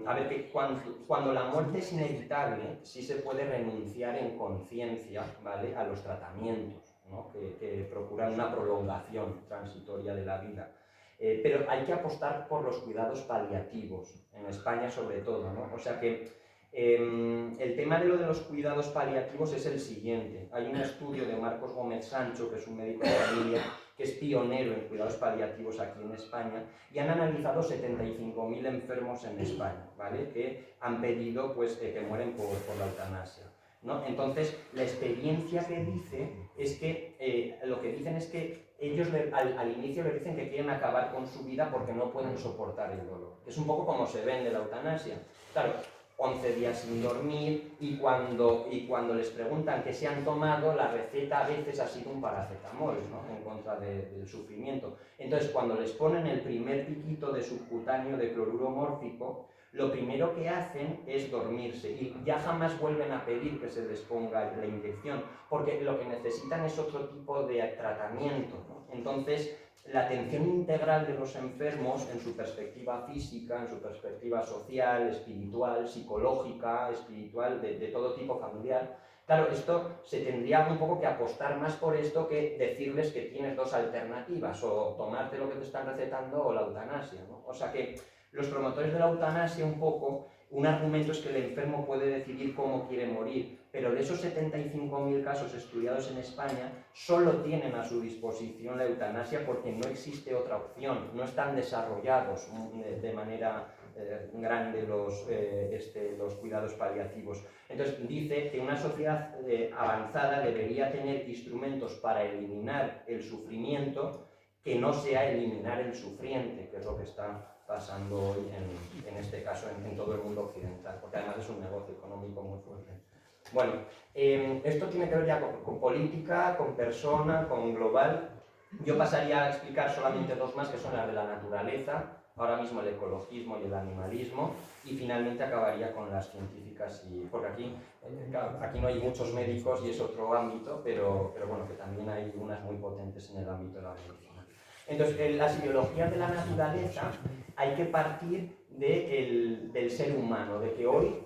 a ver, que cuando la muerte es inevitable, sí se puede renunciar en conciencia, ¿vale?, a los tratamientos, ¿no?, que procuran una prolongación transitoria de la vida. Pero hay que apostar por los cuidados paliativos, en España sobre todo, ¿no? O sea que el tema de los cuidados paliativos es el siguiente. Hay un estudio de Marcos Gómez Sancho, que es un médico de familia, que es pionero en cuidados paliativos aquí en España, y han analizado 75.000 enfermos en España, ¿vale?, que han pedido, pues, que mueren por la eutanasia, ¿no? Entonces, la experiencia que dice es que, lo que dicen es que ellos al inicio les dicen que quieren acabar con su vida porque no pueden soportar el dolor. Es un poco como se vende la eutanasia. Claro, 11 días sin dormir, y cuando les preguntan qué se han tomado, la receta a veces ha sido un paracetamol, ¿no?, en contra del sufrimiento. Entonces, cuando les ponen el primer piquito de subcutáneo de cloruro mórfico, lo primero que hacen es dormirse y ya jamás vuelven a pedir que se les ponga la inyección, porque lo que necesitan es otro tipo de tratamiento, ¿no? Entonces, la atención integral de los enfermos en su perspectiva física, en su perspectiva social, espiritual, psicológica, espiritual, de todo tipo, familiar. Claro, esto se tendría un poco que apostar más por esto que decirles que tienes dos alternativas, o tomarte lo que te están recetando o la eutanasia, ¿no? O sea que los promotores de la eutanasia, un argumento es que el enfermo puede decidir cómo quiere morir, pero de esos 75.000 casos estudiados en España, solo tienen a su disposición la eutanasia porque no existe otra opción, no están desarrollados de manera grande los cuidados paliativos. Entonces dice que una sociedad avanzada debería tener instrumentos para eliminar el sufrimiento, que no sea eliminar el sufriente, que es lo que está pasando hoy en este caso en todo el mundo occidental, porque además es un negocio económico muy fuerte. Bueno, esto tiene que ver ya con política, con persona, con global. Yo pasaría a explicar solamente dos más, que son las de la naturaleza, ahora mismo el ecologismo y el animalismo, y finalmente acabaría con las científicas, porque aquí no hay muchos médicos y es otro ámbito, pero bueno, que también hay unas muy potentes en el ámbito de la medicina. Entonces, en las ideologías de la naturaleza hay que partir del ser humano, de que hoy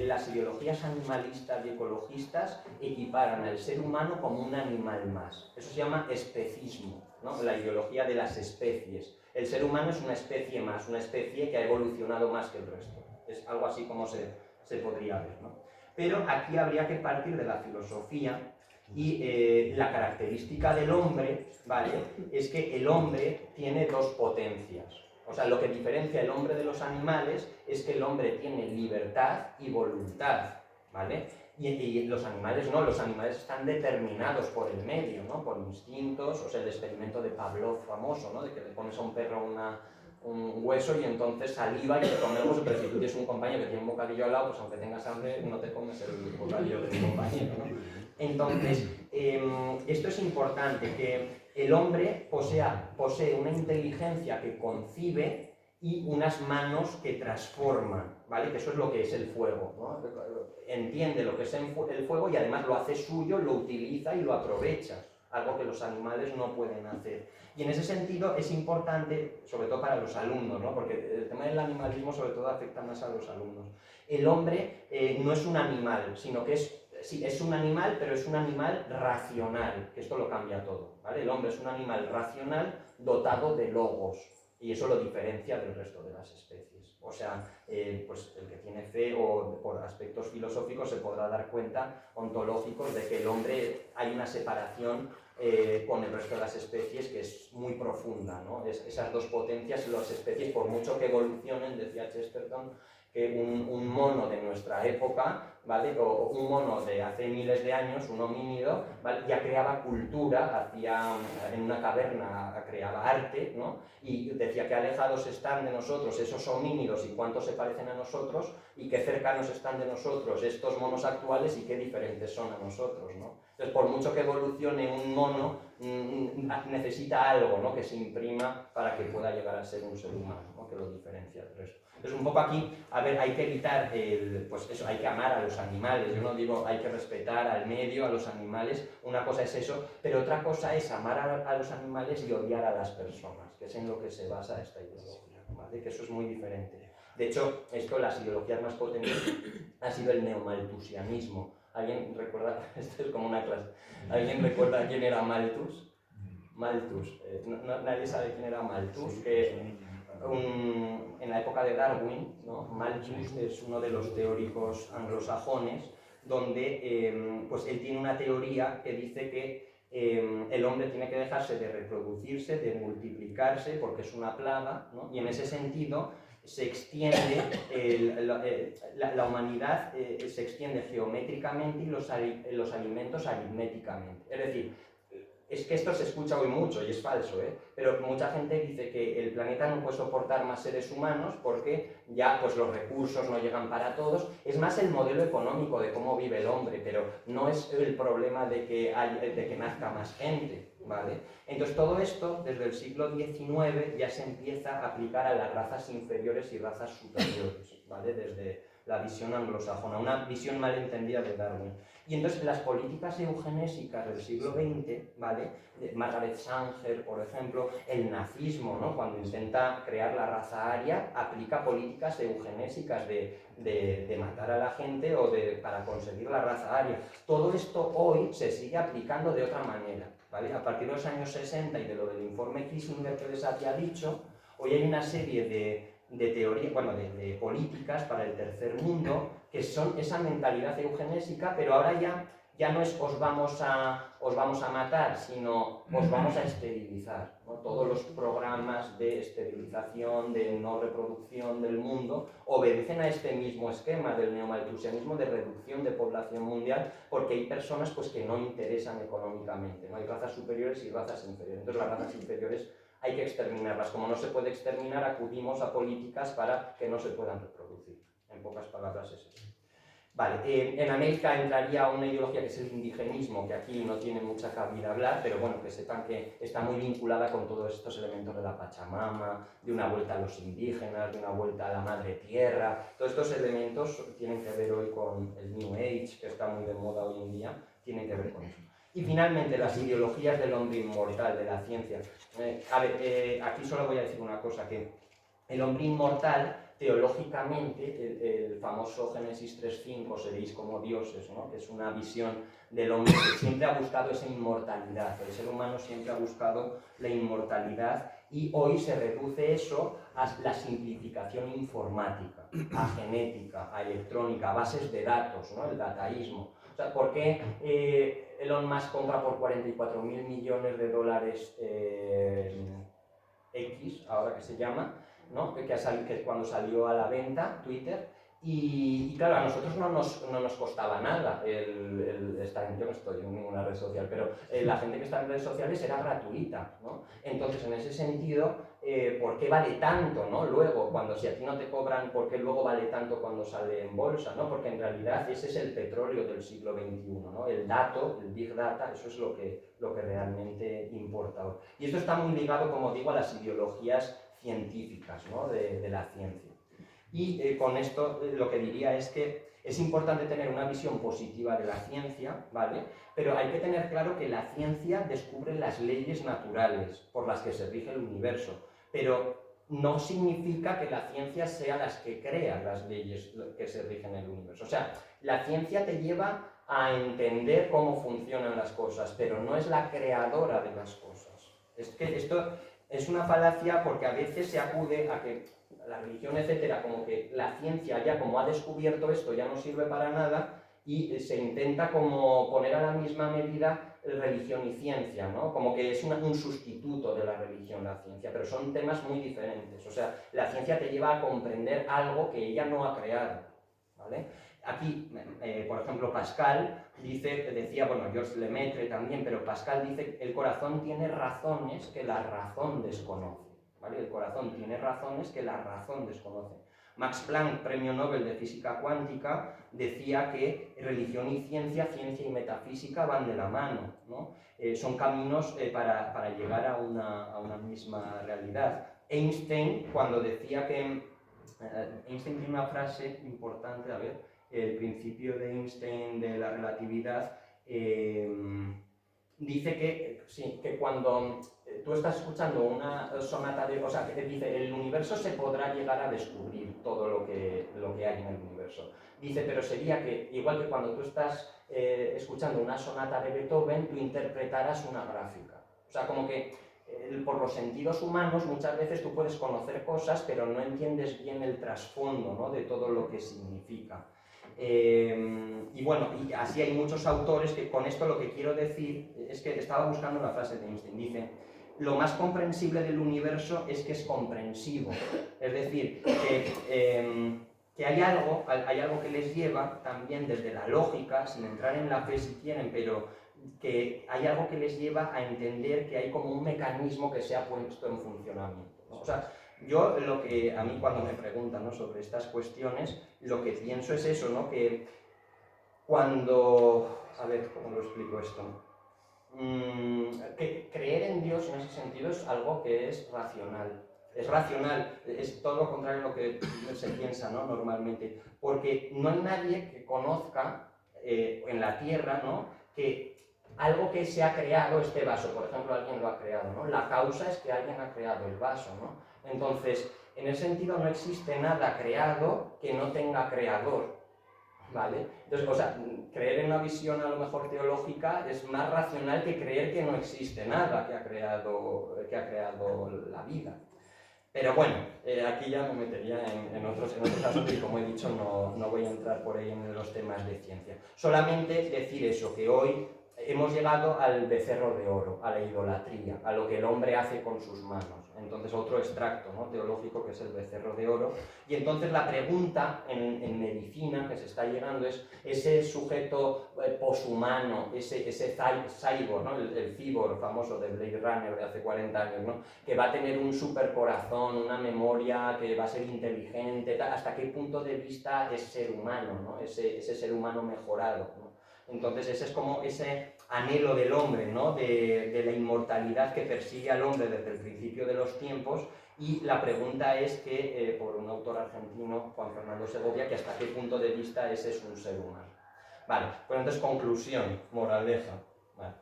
las ideologías animalistas y ecologistas equiparan al ser humano como un animal más. Eso se llama especismo, ¿no?, la ideología de las especies. El ser humano es una especie más, una especie que ha evolucionado más que el resto. Es algo así como se podría ver, ¿no? Pero aquí habría que partir de la filosofía. Y la característica del hombre, ¿vale?, es que el hombre tiene dos potencias. O sea, lo que diferencia el hombre de los animales es que el hombre tiene libertad y voluntad, ¿vale? Y los animales no, los animales están determinados por el medio, ¿no?, por instintos. O sea, el experimento de Pavlov famoso, ¿no?, de que le pones a un perro un hueso y entonces saliva y te comemos, pero si tú tienes un compañero que tiene un bocadillo al lado, pues aunque tengas hambre, no te comes el bocadillo de tu compañero, ¿no? Entonces, esto es importante, que el hombre posee una inteligencia que concibe y unas manos que transforman, ¿vale? Que eso es lo que es el fuego, ¿no? Entiende lo que es el fuego y además lo hace suyo, lo utiliza y lo aprovecha, algo que los animales no pueden hacer. Y en ese sentido es importante, sobre todo para los alumnos, ¿no? Porque el tema del animalismo sobre todo afecta más a los alumnos. El hombre no es un animal, sino que sí, es un animal, pero es un animal racional, que esto lo cambia todo, ¿vale? El hombre es un animal racional dotado de logos, y eso lo diferencia del resto de las especies. O sea, pues el que tiene fe o por aspectos filosóficos se podrá dar cuenta, ontológicos, de que el hombre hay una separación con el resto de las especies que es muy profunda, ¿no? Esas dos potencias, las especies, por mucho que evolucionen, decía Chesterton, que un mono de nuestra época, ¿vale? O un mono de hace miles de años, un homínido, ¿vale? Ya creaba cultura, en una caverna creaba arte, ¿no? Y decía que alejados están de nosotros esos homínidos y cuánto se parecen a nosotros, y qué cercanos están de nosotros estos monos actuales y qué diferentes son a nosotros, ¿no? Entonces, por mucho que evolucione un mono, necesita algo, ¿no? Que se imprima para que pueda llegar a ser un ser humano, ¿no? Que lo diferencia del resto. Entonces, un poco aquí, a ver, hay que evitar, pues eso, hay que amar a los animales. Yo no digo hay que respetar al medio, a los animales, una cosa es eso, pero otra cosa es amar a los animales y odiar a las personas, que es en lo que se basa esta ideología, ¿vale? Que eso es muy diferente. De hecho, las ideologías más potentes ha sido el neomalthusianismo. ¿Alguien recuerda? Esto es como una clase. ¿Alguien recuerda quién era Malthus? Malthus. Nadie sabe quién era Malthus, que en la época de Darwin, ¿no? Malthus es uno de los teóricos anglosajones, donde pues él tiene una teoría que dice que el hombre tiene que dejarse de reproducirse, de multiplicarse, porque es una plaga, ¿no? Y en ese sentido se extiende, la humanidad se extiende geométricamente y los alimentos aritméticamente. Es decir, es que esto se escucha hoy mucho y es falso, pero mucha gente dice que el planeta no puede soportar más seres humanos porque ya pues, los recursos no llegan para todos. Es más el modelo económico de cómo vive el hombre, pero no es el problema de que nazca más gente, ¿vale? Entonces todo esto, desde el siglo XIX, ya se empieza a aplicar a las razas inferiores y razas superiores, ¿vale? Desde la visión anglosajona, una visión mal entendida de Darwin. Y entonces las políticas eugenésicas del siglo XX, ¿vale? Margaret Sanger, por ejemplo, el nazismo, ¿no? Cuando intenta crear la raza aria, aplica políticas eugenésicas de matar a la gente o para conseguir la raza aria. Todo esto hoy se sigue aplicando de otra manera, ¿vale? A partir de los años 60 y de lo del informe Kissinger que les había dicho, hoy hay una serie de teorías, bueno, de políticas para el tercer mundo, que son esa mentalidad eugenésica, pero ahora ya no es os vamos a matar, sino os vamos a esterilizar, ¿no? Todos los programas de esterilización, de no reproducción del mundo, obedecen a este mismo esquema del neomalthusianismo de reducción de población mundial, porque hay personas pues, que no interesan económicamente, ¿no? Hay razas superiores y razas inferiores. Entonces las razas inferiores hay que exterminarlas. Como no se puede exterminar, acudimos a políticas para que no se puedan reproducir. En pocas palabras es eso. Vale, en América entraría una ideología que es el indigenismo, que aquí no tiene mucha cabida hablar, pero bueno, que sepan que está muy vinculada con todos estos elementos de la Pachamama, de una vuelta a los indígenas, de una vuelta a la madre tierra. Todos estos elementos tienen que ver hoy con el New Age, que está muy de moda hoy en día, tienen que ver con eso. Y finalmente, las ideologías del hombre inmortal, de la ciencia. Aquí solo voy a decir una cosa, que el hombre inmortal, teológicamente, el famoso Génesis 3.5, seréis como dioses, ¿no? Que es una visión del hombre que siempre ha buscado esa inmortalidad. El ser humano siempre ha buscado la inmortalidad y hoy se reduce eso a la simplificación informática, a genética, a electrónica, a bases de datos, ¿no? El dataísmo. O sea, ¿por qué Elon Musk compra por 44.000 millones de dólares X, ahora que se llama, ¿no? que es cuando salió a la venta Twitter? Y claro, a nosotros no nos costaba nada el estar yo no estoy en ninguna red social, pero la gente que está en redes sociales era gratuita, ¿no? Entonces, en ese sentido, ¿por qué vale tanto, ¿no? Luego, si a ti no te cobran, ¿por qué luego vale tanto cuando sale en bolsa, ¿no? Porque en realidad ese es el petróleo del siglo XXI, ¿no? El dato, el Big Data, eso es lo que realmente importa hoy. Y esto está muy ligado, como digo, a las ideologías científicas, ¿no? de la ciencia. Y con esto lo que diría es que Es importante tener una visión positiva de la ciencia, ¿vale? Pero hay que tener claro que la ciencia descubre las leyes naturales por las que se rige el universo, pero no significa que la ciencia sea las que crea las leyes que se rigen en el universo. O sea, la ciencia te lleva a entender cómo funcionan las cosas, pero no es la creadora de las cosas. Es que esto es una falacia porque a veces se acude a que la religión, etcétera, como que la ciencia ya como ha descubierto esto ya no sirve para nada y se intenta como poner a la misma medida religión y ciencia, ¿no? Como que es un sustituto de la religión, la ciencia, pero son temas muy diferentes. O sea, la ciencia te lleva a comprender algo que ella no ha creado, ¿vale? Aquí, por ejemplo, Pascal decía, bueno, Georges Lemaitre también, pero Pascal dice que el corazón tiene razones que la razón desconoce, ¿vale? El corazón tiene razones que la razón desconoce. Max Planck, premio Nobel de Física Cuántica, decía que religión y ciencia, ciencia y metafísica van de la mano, ¿no? Son caminos para llegar a una misma realidad. Einstein, cuando decía que... Einstein tiene una frase importante, a ver, el principio de Einstein de la relatividad, dice que, sí, que cuando tú estás escuchando una sonata de... O sea, que dice, el universo se podrá llegar a descubrir todo lo que hay en el universo. Dice, pero sería que, igual que cuando tú estás escuchando una sonata de Beethoven, tú interpretarás una gráfica. O sea, como que por los sentidos humanos muchas veces tú puedes conocer cosas, pero no entiendes bien el trasfondo, ¿no?, de todo lo que significa. Y bueno, y así hay muchos autores que con esto lo que quiero decir es que estaba buscando una frase de Einstein, dice: lo más comprensible del universo es que es comprensivo, es decir, que hay algo que les lleva también desde la lógica, sin entrar en la fe si quieren, pero que hay algo que les lleva a entender que hay como un mecanismo que se ha puesto en funcionamiento, ¿no? O sea, yo lo que a mí cuando me preguntan, ¿no?, sobre estas cuestiones, lo que pienso es eso, ¿no?, que cuando... A ver, ¿cómo lo explico esto? Que creer en Dios en ese sentido es algo que es racional. Es racional, es todo lo contrario a lo que se piensa, ¿no?, normalmente. Porque no hay nadie que conozca en la Tierra, ¿no?, que algo que se ha creado, este vaso, por ejemplo, alguien lo ha creado, ¿no? La causa es que alguien ha creado el vaso, ¿no? Entonces, en ese sentido no existe nada creado que no tenga creador, ¿vale? Entonces, o sea, creer en una visión a lo mejor teológica es más racional que creer que no existe nada que ha creado la vida. Pero bueno, aquí ya me metería en otros asuntos y, como he dicho, no voy a entrar por ahí en los temas de ciencia. Solamente decir eso, que hoy hemos llegado al becerro de oro, a la idolatría, a lo que el hombre hace con sus manos. Entonces, otro extracto, ¿no?, teológico, que es el becerro de oro. Y entonces la pregunta en medicina que se está llegando es ese sujeto poshumano, ese cyborg, ¿no?, el cyborg famoso de Blade Runner de hace 40 años, ¿no?, que va a tener un supercorazón, una memoria, que va a ser inteligente, hasta qué punto de vista es ser humano, ¿no?, ese ser humano mejorado, ¿no? Entonces ese es como ese anhelo del hombre, ¿no?, de la inmortalidad que persigue al hombre desde el principio de los tiempos. Y la pregunta es que, por un autor argentino, Juan Fernando Segovia, que hasta qué punto de vista ese es un ser humano. Vale, pues entonces conclusión, moraleja. Vale,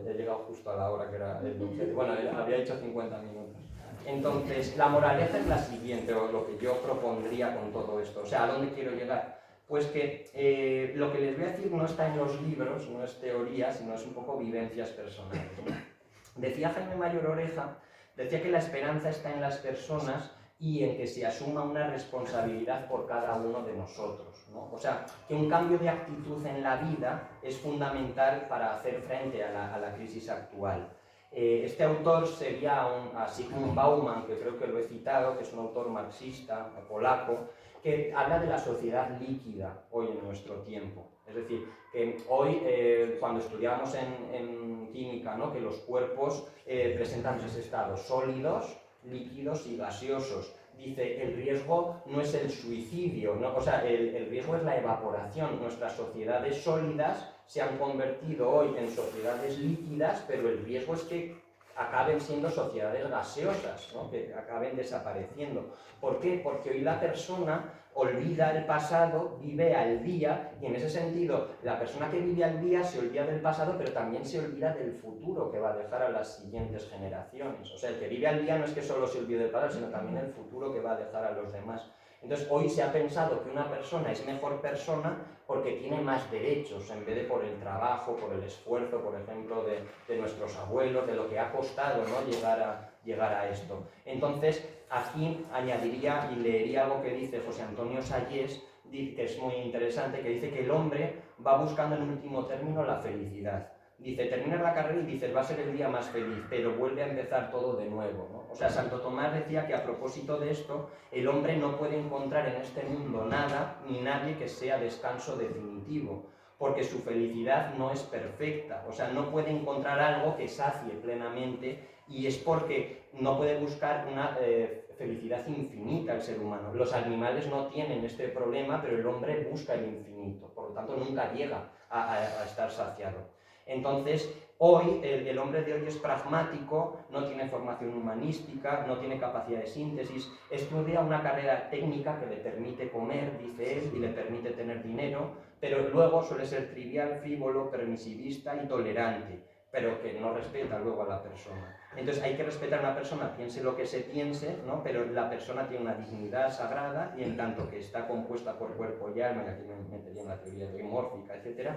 he llegado justo a la hora que era el 12. Bueno, había hecho 50 minutos. Entonces, la moraleja es la siguiente, o lo que yo propondría con todo esto. O sea, ¿a dónde quiero llegar? Pues que lo que les voy a decir no está en los libros, no es teoría, sino es un poco vivencias personales, ¿no? Decía Jaime Mayor Oreja, decía que la esperanza está en las personas y en que se asuma una responsabilidad por cada uno de nosotros, ¿no? O sea, que un cambio de actitud en la vida es fundamental para hacer frente a la crisis actual. Este autor sería a Zygmunt Bauman, que creo que lo he citado, que es un autor marxista, polaco, que habla de la sociedad líquida hoy en nuestro tiempo. Es decir, que hoy, cuando estudiamos en química, ¿no?, que los cuerpos presentan tres estados: sólidos, líquidos y gaseosos. Dice, el riesgo no es el suicidio, ¿no? O sea, el riesgo es la evaporación. Nuestras sociedades sólidas se han convertido hoy en sociedades líquidas, pero el riesgo es que acaben siendo sociedades gaseosas, ¿no? Que acaben desapareciendo. ¿Por qué? Porque hoy la persona olvida el pasado, vive al día, y en ese sentido la persona que vive al día se olvida del pasado, pero también se olvida del futuro que va a dejar a las siguientes generaciones. O sea, el que vive al día no es que solo se olvide del pasado, sino también el futuro que va a dejar a los demás. Entonces, hoy se ha pensado que una persona es mejor persona porque tiene más derechos, en vez de por el trabajo, por el esfuerzo, por ejemplo, de nuestros abuelos, de lo que ha costado, ¿no? llegar a esto. Entonces, aquí añadiría y leería algo que dice José Antonio Sayés, que es muy interesante, que dice que el hombre va buscando en último término la felicidad. Dice, terminas la carrera y dices, va a ser el día más feliz, pero vuelve a empezar todo de nuevo, ¿no? O sea, Santo Tomás decía que a propósito de esto, el hombre no puede encontrar en este mundo nada ni nadie que sea descanso definitivo, porque su felicidad no es perfecta, o sea, no puede encontrar algo que sacie plenamente, y es porque no puede buscar una felicidad infinita el ser humano. Los animales no tienen este problema, pero el hombre busca el infinito, por lo tanto nunca llega a estar saciado. Entonces, hoy, el hombre de hoy es pragmático, no tiene formación humanística, no tiene capacidad de síntesis, estudia una carrera técnica que le permite comer, dice él, y le permite tener dinero, pero luego suele ser trivial, frívolo, permisivista y tolerante, pero que no respeta luego a la persona. Entonces hay que respetar a una persona, piense lo que se piense, ¿no? Pero la persona tiene una dignidad sagrada, y en tanto que está compuesta por cuerpo y alma, y aquí me metería en la teoría dimórfica, etc.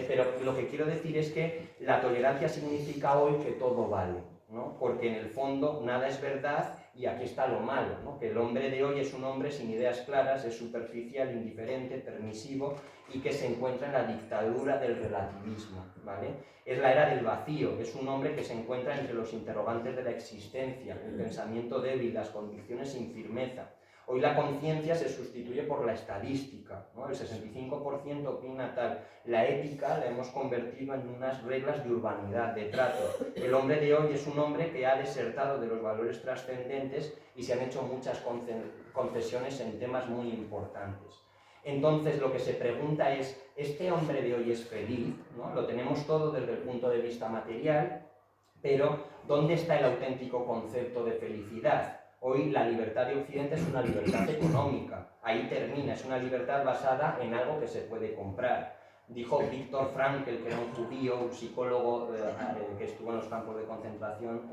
Pero lo que quiero decir es que la tolerancia significa hoy que todo vale, ¿no? Porque en el fondo nada es verdad, y aquí está lo malo, ¿no? Que el hombre de hoy es un hombre sin ideas claras, es superficial, indiferente, permisivo, y que se encuentra en la dictadura del relativismo, ¿vale? Es la era del vacío, es un hombre que se encuentra entre los interrogantes de la existencia, el pensamiento débil, las convicciones sin firmeza. Hoy la conciencia se sustituye por la estadística, ¿no? El 65% opina tal. La ética la hemos convertido en unas reglas de urbanidad, de trato. El hombre de hoy es un hombre que ha desertado de los valores trascendentes y se han hecho muchas concesiones en temas muy importantes. Entonces, lo que se pregunta es, ¿este hombre de hoy es feliz? ¿No? Lo tenemos todo desde el punto de vista material, pero ¿dónde está el auténtico concepto de felicidad? Hoy la libertad de Occidente es una libertad económica, ahí termina, es una libertad basada en algo que se puede comprar. Dijo Viktor Frankl, que era un judío, un psicólogo que estuvo en los campos de concentración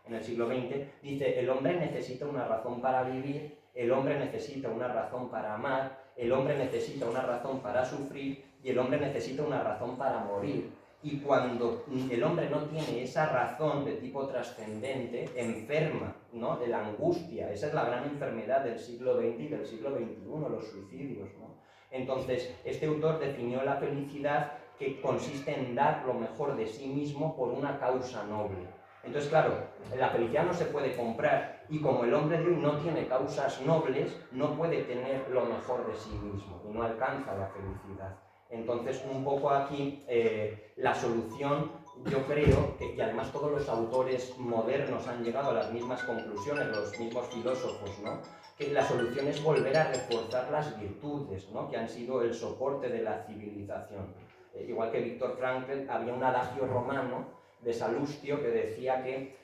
en el siglo XX, dice, el hombre necesita una razón para vivir, el hombre necesita una razón para amar, el hombre necesita una razón para sufrir y el hombre necesita una razón para morir. Y cuando el hombre no tiene esa razón de tipo trascendente, enferma, ¿no? De la angustia. Esa es la gran enfermedad del siglo XX y del siglo XXI, los suicidios, ¿no? Entonces, este autor definió la felicidad que consiste en dar lo mejor de sí mismo por una causa noble. Entonces, claro, la felicidad no se puede comprar, y como el hombre de hoy no tiene causas nobles, no puede tener lo mejor de sí mismo y no alcanza la felicidad. Entonces, un poco aquí, la solución, yo creo, que, y además todos los autores modernos han llegado a las mismas conclusiones, los mismos filósofos, ¿no? Que la solución es volver a reforzar las virtudes, ¿no? Que han sido el soporte de la civilización. Igual que Viktor Frankl, había un adagio romano de Salustio que decía que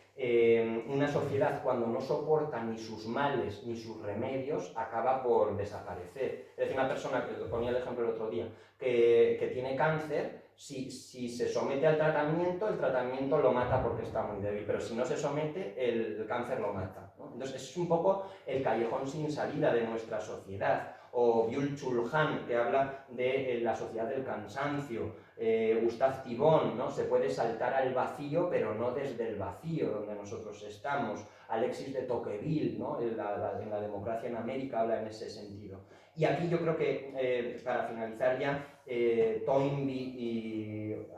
una sociedad, cuando no soporta ni sus males ni sus remedios, acaba por desaparecer. Es decir, una persona, que ponía el ejemplo el otro día, que tiene cáncer, si se somete al tratamiento, el tratamiento lo mata porque está muy débil, pero si no se somete, el cáncer lo mata, ¿no? Entonces, es un poco el callejón sin salida de nuestra sociedad. O Byul-Chul Han, que habla de la sociedad del cansancio. Gustave Thibon, ¿no? Se puede saltar al vacío, pero no desde el vacío donde nosotros estamos. Alexis de Tocqueville, ¿no? en la democracia en América, habla en ese sentido. Y aquí yo creo que, para finalizar ya,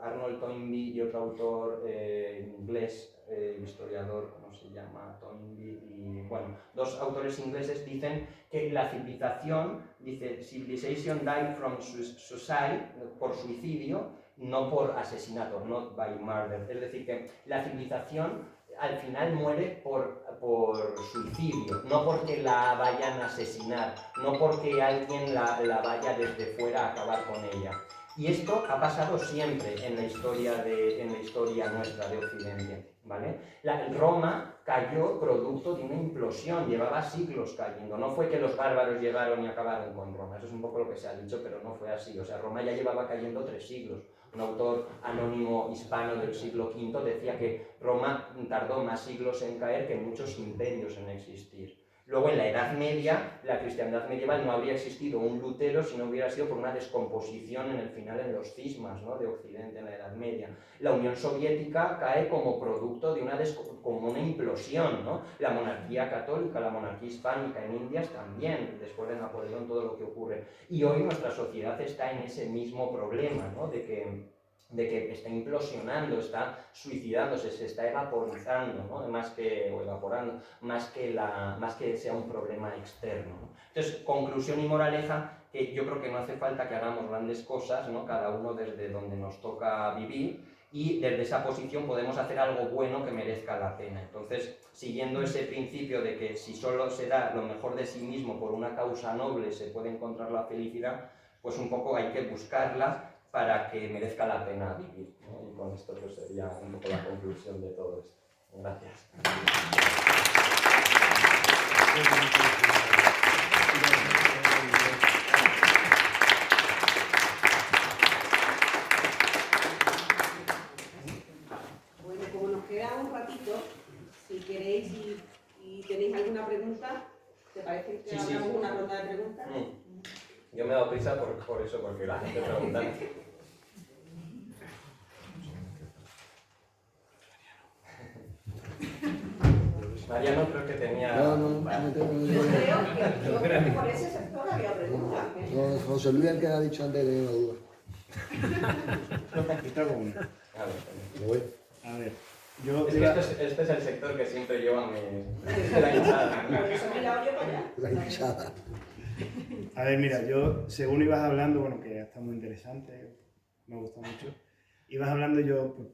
Arnold Toynbee y otro autor inglés, historiador, ¿cómo se llama? Toynbee y, bueno, dos autores ingleses dicen que la civilización, dice, civilization died from suicide, por suicidio, no por asesinato, not by murder. Es decir, que la civilización al final muere por suicidio, no porque la vayan a asesinar, no porque alguien la vaya desde fuera a acabar con ella. Y esto ha pasado siempre en la historia nuestra de Occidente, ¿vale? Roma cayó producto de una implosión, llevaba siglos cayendo. No fue que los bárbaros llegaron y acabaron con Roma, eso es un poco lo que se ha dicho, pero no fue así. O sea, Roma ya llevaba cayendo 3 siglos. Un autor anónimo hispano del siglo V decía que Roma tardó más siglos en caer que muchos imperios en existir. Luego, en la Edad Media, la cristiandad medieval no habría existido un Lutero si no hubiera sido por una descomposición en el final en los cismas, ¿no?, de Occidente en la Edad Media. La Unión Soviética cae como producto de como una implosión, ¿no? La monarquía católica, la monarquía hispánica en Indias también, después de Napoleón, todo lo que ocurre. Y hoy nuestra sociedad está en ese mismo problema, ¿no?, de que está implosionando, está suicidándose, se está evaporizando, ¿no?, más que sea un problema externo, ¿no? Entonces, conclusión y moraleja, que yo creo que no hace falta que hagamos grandes cosas, ¿no?, cada uno desde donde nos toca vivir, y desde esa posición podemos hacer algo bueno que merezca la pena. Entonces, siguiendo ese principio de que si solo se da lo mejor de sí mismo por una causa noble se puede encontrar la felicidad, pues un poco hay que buscarla para que merezca la pena vivir, ¿no? Y con esto pues sería un poco la conclusión de todo esto. Gracias. Bueno, como nos queda un ratito, si queréis y tenéis alguna pregunta, ¿te parece que hagamos una ronda de preguntas? Yo me he dado prisa por eso, porque la gente pregunta. Mariano creo que tenía... No tengo Yo creo que por ese sector había preguntas. No, José Luis, el que ha dicho antes, tenía una duda. Yo tengo una. A ver, Me voy. A ver, yo... es que este es el sector que siempre lleva la hinchada. Por eso he mirado yo para allá. La hinchada. A ver, mira, yo, según ibas hablando, bueno, que está muy interesante, me gusta mucho, ibas hablando yo, pues,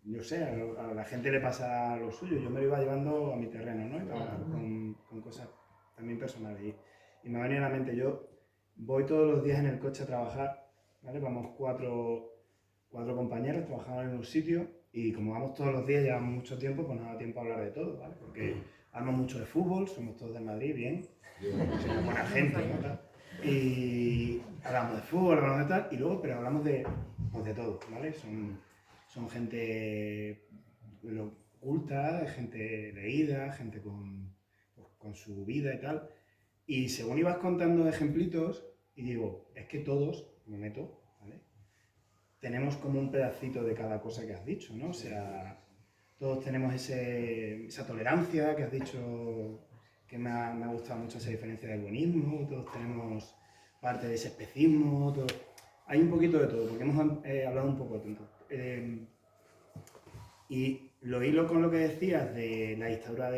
yo sé, a la gente le pasa lo suyo, yo me lo iba llevando a mi terreno, ¿no? Con cosas también personales. Y me venía a la mente, yo voy todos los días en el coche a trabajar, ¿vale? Vamos cuatro compañeros, trabajamos en un sitio y como vamos todos los días, llevamos mucho tiempo, pues nos da tiempo a hablar de todo, ¿vale? Porque hablamos mucho de fútbol, somos todos de Madrid, bien, somos buena gente, ¿no? Tal. Y hablamos de fútbol, hablamos de tal, y luego, pero hablamos de todo, ¿vale? Son gente culta, gente leída, gente con su vida y tal. Y según ibas contando ejemplitos, y digo, es que todos, me meto, ¿vale?, tenemos como un pedacito de cada cosa que has dicho, ¿no? O sea, todos tenemos esa tolerancia que has dicho, que me ha gustado mucho esa diferencia del buenismo, todos tenemos parte de ese especismo, hay un poquito de todo, porque hemos hablado un poco de todo. Y lo hilo con lo que decías de la dictadura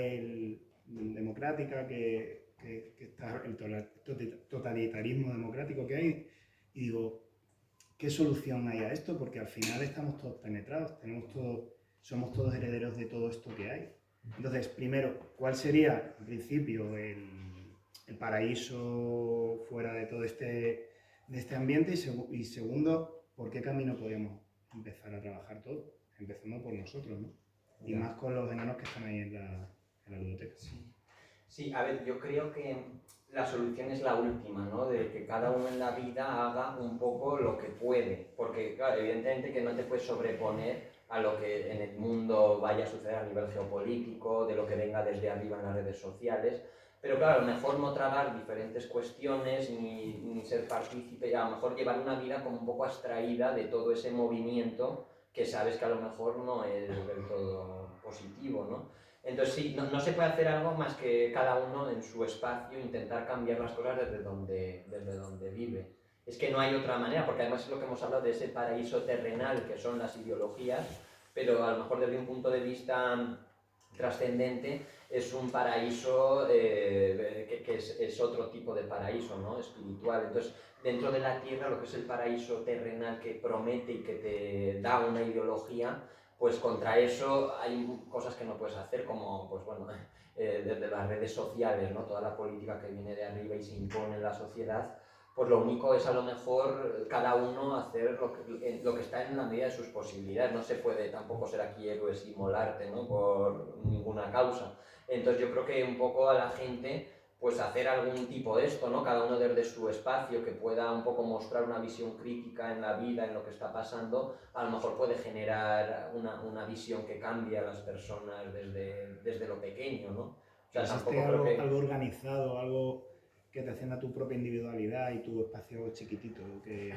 democrática, que está el totalitarismo democrático que hay, y digo, ¿qué solución hay a esto? Porque al final estamos todos penetrados, somos todos herederos de todo esto que hay. Entonces, primero, ¿cuál sería, en principio, el paraíso fuera de todo de este ambiente? Y segundo, ¿por qué camino podríamos empezar a trabajar todos? Empezando por nosotros, ¿no? Y más con los enanos que están ahí en la biblioteca. Sí, a ver, yo creo que la solución es la última, ¿no? De que cada uno en la vida haga un poco lo que puede. Porque, claro, evidentemente que no te puedes sobreponer a lo que en el mundo vaya a suceder a nivel geopolítico, de lo que venga desde arriba en las redes sociales. Pero claro, mejor no tragar diferentes cuestiones ni ser partícipe, a lo mejor llevar una vida como un poco abstraída de todo ese movimiento que sabes que a lo mejor no es del todo positivo, ¿no? Entonces sí, no se puede hacer algo más que cada uno en su espacio intentar cambiar las cosas desde donde vive. Es que no hay otra manera, porque además es lo que hemos hablado de ese paraíso terrenal que son las ideologías, pero a lo mejor desde un punto de vista trascendente es un paraíso que es otro tipo de paraíso, ¿no? Espiritual. Entonces, dentro de la tierra, lo que es el paraíso terrenal que promete y que te da una ideología, pues contra eso hay cosas que no puedes hacer, como, pues bueno, desde las redes sociales, ¿no? Toda la política que viene de arriba y se impone en la sociedad, pues lo único es a lo mejor cada uno hacer lo que está en la medida de sus posibilidades. No se puede tampoco ser aquí héroes y molarte, ¿no? Por ninguna causa. Entonces yo creo que un poco a la gente pues hacer algún tipo de esto, ¿no? Cada uno desde su espacio, que pueda un poco mostrar una visión crítica en la vida, en lo que está pasando, a lo mejor puede generar una visión que cambie a las personas desde lo pequeño, ¿no? O sea, ¿Existe tampoco creo que... algo organizado, algo que te hacen a tu propia individualidad y tu espacio chiquitito?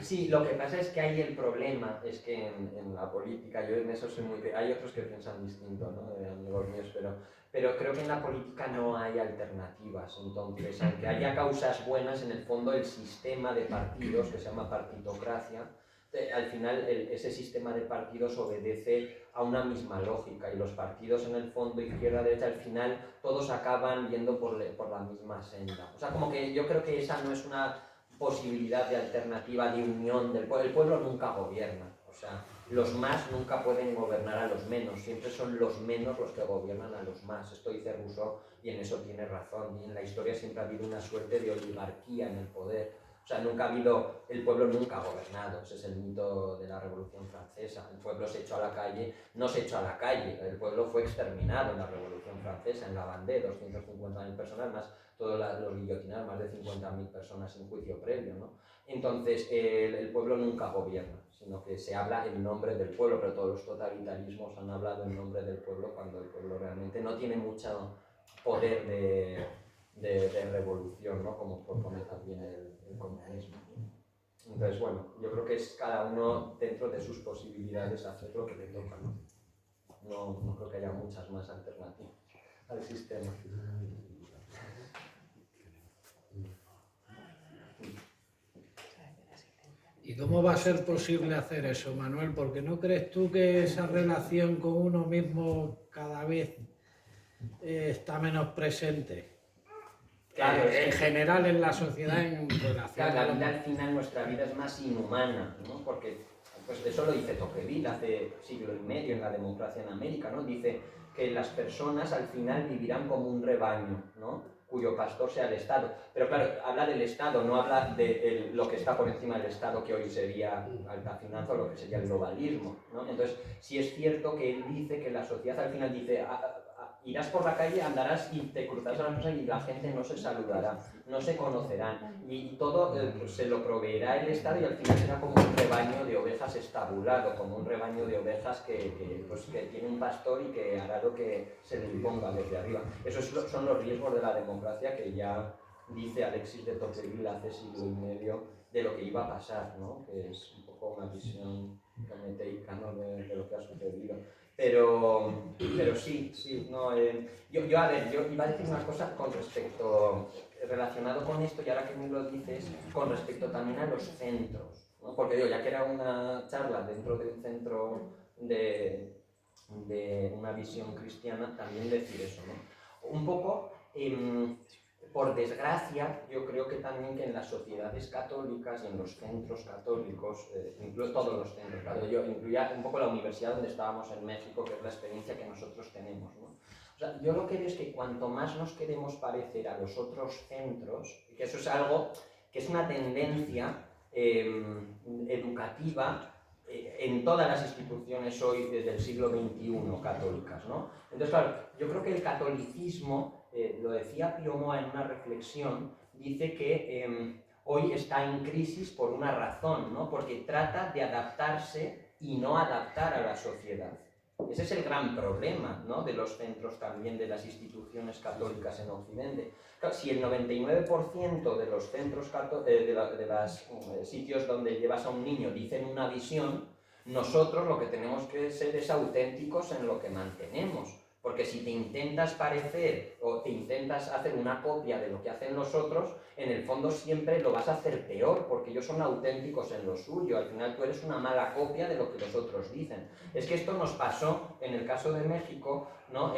Sí, lo que pasa es que ahí el problema es que en la política, yo en eso soy muy... Hay otros que piensan distinto, ¿no? De amigos míos, pero creo que en la política no hay alternativas. Entonces, aunque haya causas buenas, en el fondo el sistema de partidos, que se llama partitocracia, al final ese sistema de partidos obedece a una misma lógica, y los partidos en el fondo, izquierda, derecha, al final todos acaban yendo por la misma senda. O sea, como que yo creo que esa no es una posibilidad de alternativa, de unión del pueblo. El pueblo nunca gobierna, o sea, los más nunca pueden gobernar a los menos, siempre son los menos los que gobiernan a los más. Esto dice Rousseau y en eso tiene razón, y en la historia siempre ha habido una suerte de oligarquía en el poder. O sea, nunca ha habido, el pueblo nunca ha gobernado, ese es el mito de la Revolución Francesa. El pueblo se echó a la calle, no se echó a la calle, el pueblo fue exterminado en la Revolución Francesa, en la Vendée, 250.000 personas, más todos los guillotinados, más de 50.000 personas en juicio previo, ¿no? Entonces, el pueblo nunca gobierna, sino que se habla en nombre del pueblo, pero todos los totalitarismos han hablado en nombre del pueblo cuando el pueblo realmente no tiene mucho poder de revolución, ¿no? Como propone también el comunismo. Entonces, bueno, yo creo que es cada uno dentro de sus posibilidades hacer lo que le toca, ¿no? No creo que haya muchas más alternativas al sistema. ¿Y cómo va a ser posible hacer eso, Manuel? Porque ¿no crees tú que esa relación con uno mismo cada vez está menos presente? Claro, En general en la sociedad, en relación... Claro, la vida al final, nuestra vida es más inhumana, ¿no? Porque pues eso lo dice Tocqueville hace siglo y medio en La democracia en América, ¿no? Dice que las personas al final vivirán como un rebaño, ¿no? Cuyo pastor sea el Estado. Pero claro, habla del Estado, no habla de lo que está por encima del Estado, que hoy sería alta finanza o lo que sería el globalismo, ¿no? Entonces, sí es cierto que él dice que la sociedad al final dice... irás por la calle, andarás y te cruzarás a las cosas y la gente no se saludará, no se conocerán, y todo pues, se lo proveerá el Estado, y al final será como un rebaño de ovejas estabulado, como un rebaño de ovejas que tiene un pastor y que hará lo que se le imponga desde arriba. Esos son los riesgos de la democracia que ya dice Alexis de Tocqueville hace siglo y medio de lo que iba a pasar, ¿no? Que es un poco una visión prometeica, ¿no? de lo que ha sucedido. Pero sí, no, yo iba a decir una cosa con respecto, relacionado con esto, y ahora que me lo dices, con respecto también a los centros, ¿no? Porque digo, ya que era una charla dentro de un centro de una visión cristiana, también decir eso, ¿no? Un poco, por desgracia, yo creo que también que en las sociedades católicas y en los centros católicos, incluso todos los centros, claro, yo incluía un poco la universidad donde estábamos en México, que es la experiencia que nosotros tenemos, ¿no? O sea, yo lo que veo es que cuanto más nos queremos parecer a los otros centros, y que eso es algo que es una tendencia educativa en todas las instituciones hoy desde el siglo XXI católicas, ¿no? Entonces, claro, yo creo que el catolicismo, lo decía Pío Moa en una reflexión, dice que hoy está en crisis por una razón, ¿no? Porque trata de adaptarse y no adaptar a la sociedad. Ese es el gran problema, ¿no? De los centros también, de las instituciones católicas en Occidente. Claro, si el 99% de los centros de los sitios donde llevas a un niño dicen una visión, nosotros lo que tenemos que ser es auténticos en lo que mantenemos. Porque si te intentas parecer o te intentas hacer una copia de lo que hacen los otros, en el fondo siempre lo vas a hacer peor, porque ellos son auténticos en lo suyo. Al final tú eres una mala copia de lo que los otros dicen. Es que esto nos pasó en el caso de México, ¿no?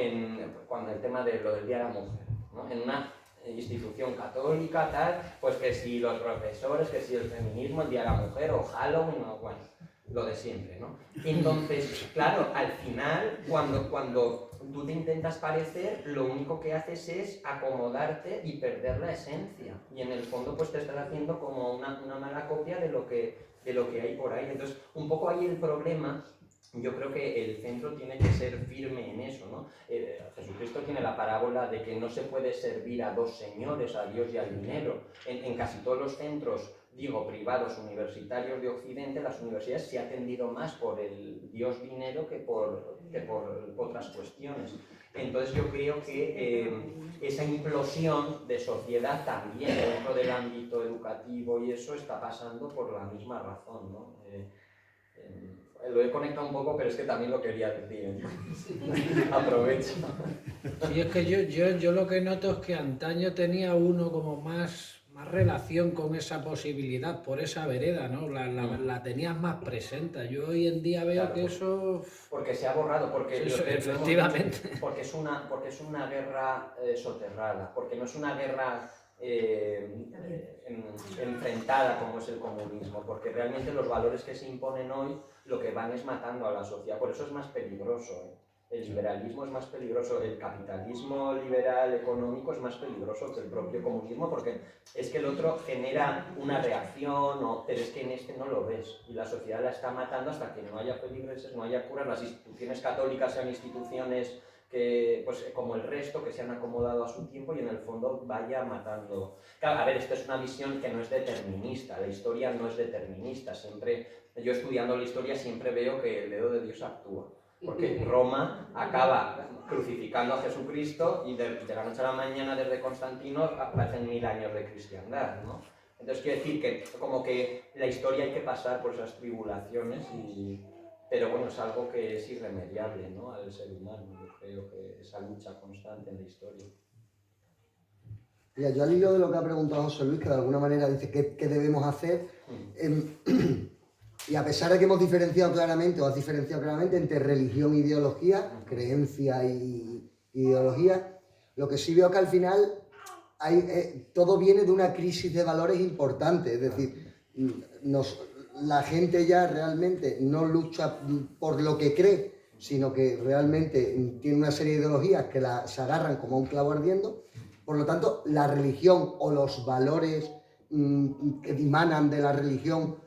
Cuando el tema de lo del Día de la Mujer, ¿no? En una institución católica, tal, pues que si los profesores, que si el feminismo, el Día de la Mujer o Halloween, o bueno. lo de siempre, ¿no? Entonces, claro, al final, cuando tú te intentas parecer, lo único que haces es acomodarte y perder la esencia. Y en el fondo, pues te estás haciendo como una mala copia de lo que hay por ahí. Entonces, un poco ahí el problema. Yo creo que el centro tiene que ser firme en eso, ¿no? Jesucristo tiene la parábola de que no se puede servir a dos señores, a Dios y al dinero. En casi todos los centros, digo, privados, universitarios de Occidente, las universidades se han atendido más por el Dios dinero que por otras cuestiones. Entonces yo creo que esa implosión de sociedad también dentro del ámbito educativo y eso está pasando por la misma razón, ¿no? Lo he conectado un poco, pero es que también lo quería decir. Aprovecho. Sí, es que yo lo que noto es que antaño tenía uno como más relación con esa posibilidad, por esa vereda, ¿no? La tenías más presente. Yo hoy en día veo Claro, que eso... porque se ha borrado, porque, Eso, efectivamente. porque es una guerra soterrada, porque no es una guerra enfrentada como es el comunismo, porque realmente los valores que se imponen hoy lo que van es matando a la sociedad, por eso es más peligroso, ¿eh? El liberalismo es más peligroso, el capitalismo liberal económico es más peligroso que el propio comunismo, porque es que el otro genera una reacción, pero es que en este no lo ves, y la sociedad la está matando hasta que no haya feligreses, no haya curas, las instituciones católicas sean instituciones que, pues, como el resto, que se han acomodado a su tiempo y en el fondo vaya matando. Claro, a ver, esta es una visión que no es determinista, la historia no es determinista, yo estudiando la historia siempre veo que el dedo de Dios actúa. Porque Roma acaba crucificando a Jesucristo y de la noche a la mañana desde Constantino aparecen 1000 años de cristiandad, ¿no? Entonces quiero decir que como que la historia hay que pasar por esas tribulaciones, pero bueno, es algo que es irremediable, ¿no? Al ser humano. Yo creo que esa lucha constante en la historia. Mira, yo al hilo de lo que ha preguntado José Luis, que de alguna manera dice qué debemos hacer, y a pesar de que hemos diferenciado claramente, o has diferenciado claramente entre religión e ideología, creencia y ideología, lo que sí veo que al final todo viene de una crisis de valores importante, es decir, la gente ya realmente no lucha por lo que cree, sino que realmente tiene una serie de ideologías que se agarran como a un clavo ardiendo. Por lo tanto, la religión o los valores que dimanan de la religión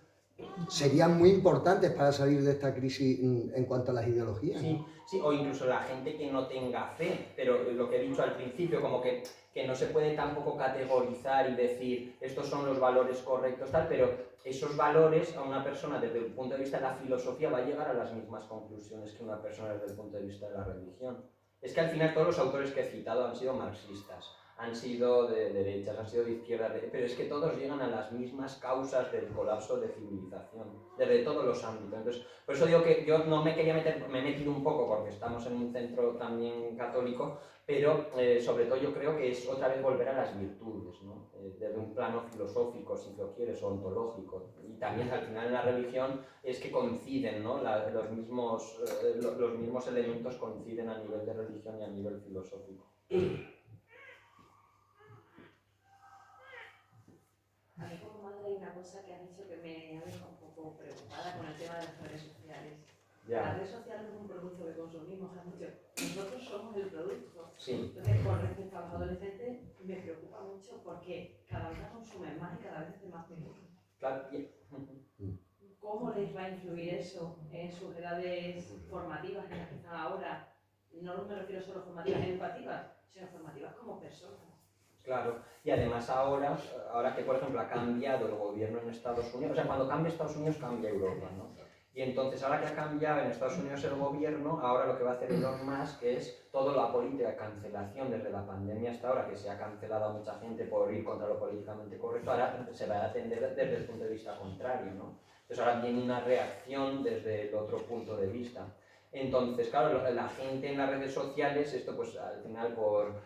serían muy importantes para salir de esta crisis en cuanto a las ideologías, ¿no? Sí, o incluso la gente que no tenga fe, pero lo que he dicho al principio, como que no se puede tampoco categorizar y decir estos son los valores correctos, tal, pero esos valores a una persona desde el punto de vista de la filosofía va a llegar a las mismas conclusiones que una persona desde el punto de vista de la religión. Es que al final todos los autores que he citado han sido marxistas, han sido de derechas, han sido de izquierdas, pero es que todos llegan a las mismas causas del colapso de civilización, desde todos los ámbitos. Entonces, por eso digo que yo no me quería meter, me he metido un poco porque estamos en un centro también católico, pero sobre todo yo creo que es otra vez volver a las virtudes, ¿no? Desde un plano filosófico, si lo quieres, o ontológico. Y también al final en la religión es que coinciden, ¿no? Los mismos elementos coinciden a nivel de religión y a nivel filosófico. A mí como madre hay una cosa que has dicho que me ha dejado un poco preocupada con el tema de las redes sociales. Ya. Las redes sociales es un producto que consumimos, has dicho, nosotros somos el producto. Sí. Entonces, con respecto a los adolescentes, me preocupa mucho porque cada vez la consumen más y cada vez es más pequeños. Claro. ¿Cómo les va a influir eso en sus edades formativas en las que están ahora? No me refiero solo a formativas educativas, sino formativas como personas. Claro, y además ahora que por ejemplo ha cambiado el gobierno en Estados Unidos, o sea, cuando cambia Estados Unidos cambia Europa, ¿no? Y entonces ahora que ha cambiado en Estados Unidos el gobierno, ahora lo que va a hacer Elon Musk es toda la política de cancelación desde la pandemia hasta ahora, que se ha cancelado a mucha gente por ir contra lo políticamente correcto, ahora se va a atender desde el punto de vista contrario, ¿no? Entonces ahora viene una reacción desde el otro punto de vista. Entonces, claro, la gente en las redes sociales, esto pues al final por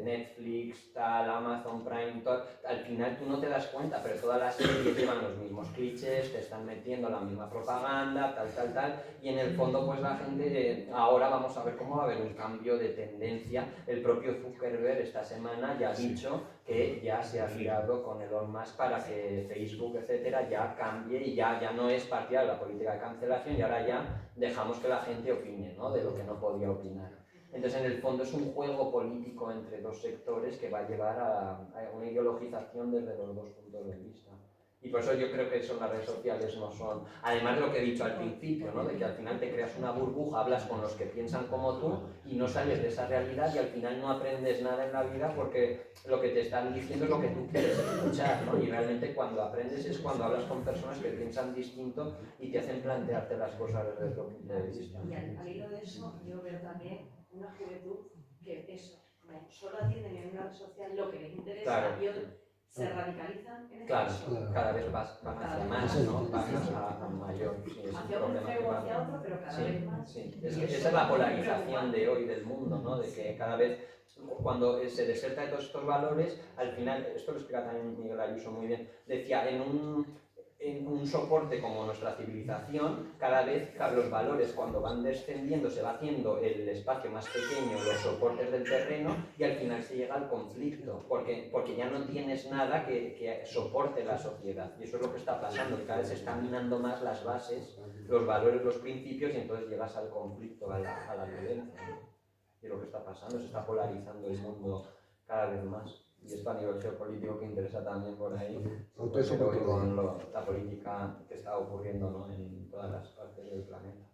Netflix, tal, Amazon Prime, todo, al final tú no te das cuenta, pero todas las series llevan los mismos clichés, te están metiendo la misma propaganda, tal, y en el fondo pues la gente, ahora vamos a ver cómo va a haber un cambio de tendencia. El propio Zuckerberg esta semana ya ha dicho que ya se ha liado con Elon Musk para que Facebook, etcétera, ya cambie y ya no es partidario de la política de cancelación y ahora ya dejamos que la gente opine, ¿no?, de lo que no podía opinar. Entonces, en el fondo es un juego político entre dos sectores que va a llevar a una ideologización desde los dos puntos de vista. Y por eso yo creo que las redes sociales no son... Además de lo que he dicho al principio, ¿no?, de que al final te creas una burbuja, hablas con los que piensan como tú y no sales de esa realidad y al final no aprendes nada en la vida porque lo que te están diciendo es lo que tú quieres escuchar, ¿no? Y realmente cuando aprendes es cuando hablas con personas que piensan distinto y te hacen plantearte las cosas desde otro punto de vista. Y al hilo de eso, yo veo también una juventud que eso, como solo atienden en una red social lo que les interesa, claro, y otros se radicalizan en claro, eso. cada vez van hacia más, ¿no? Van a mayor. Sí, es un Hacia un problema que extremo o va. hacia otro, pero cada Sí, vez más. sí. Esa es la polarización de hoy del mundo, ¿no? De que cada vez, cuando se deserta de todos estos valores, al final, esto lo explica también Miguel Ayuso muy bien, decía, en un soporte como nuestra civilización, cada vez los valores cuando van descendiendo se va haciendo el espacio más pequeño, los soportes del terreno, y al final se llega al conflicto, porque ya no tienes nada que soporte la sociedad. Y eso es lo que está pasando, que cada vez se están minando más las bases, los valores, los principios, y entonces llegas al conflicto, a la violencia, ¿no? Y lo que está pasando, se está polarizando el mundo cada vez más. Y esto a nivel geopolítico que interesa también por ahí, con la política que está ocurriendo, ¿no?, en todas las partes del planeta.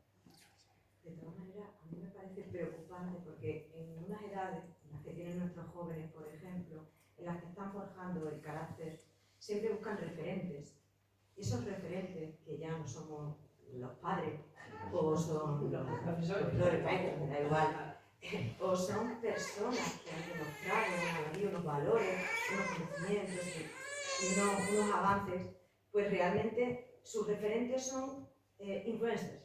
De todas maneras, a mí me parece preocupante porque en unas edades, en las que tienen nuestros jóvenes, por ejemplo, en las que están forjando el carácter, siempre buscan referentes. Y esos referentes, que ya no somos los padres, o son los profesores, me da igual, o son personas que han demostrado unos valores, unos conocimientos y unos avances, pues realmente sus referentes son influencers.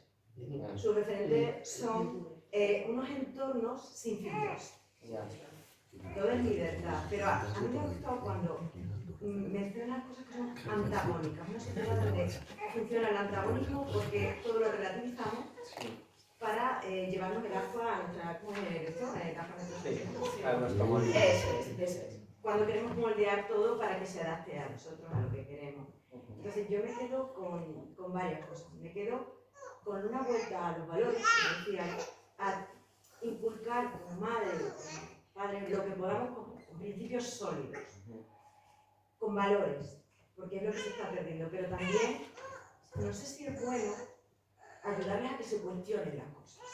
Sus referentes son unos entornos sin filtros. Todo es libertad, pero a mí me ha gustado cuando mencionan cosas que son antagónicas, una sociedad donde funciona el antagonismo porque todo lo relativizamos para llevarnos el agua a nuestra Eso es. Cuando queremos moldear todo para que se adapte a nosotros, a lo que queremos. Entonces yo me quedo con varias cosas. Me quedo con una vuelta a los valores, como decía, a inculcar como madre, como padre, lo que podamos con principios sólidos, con valores, porque es lo que se está perdiendo, pero también, no sé si es bueno ayudarles a que se cuestionen las cosas.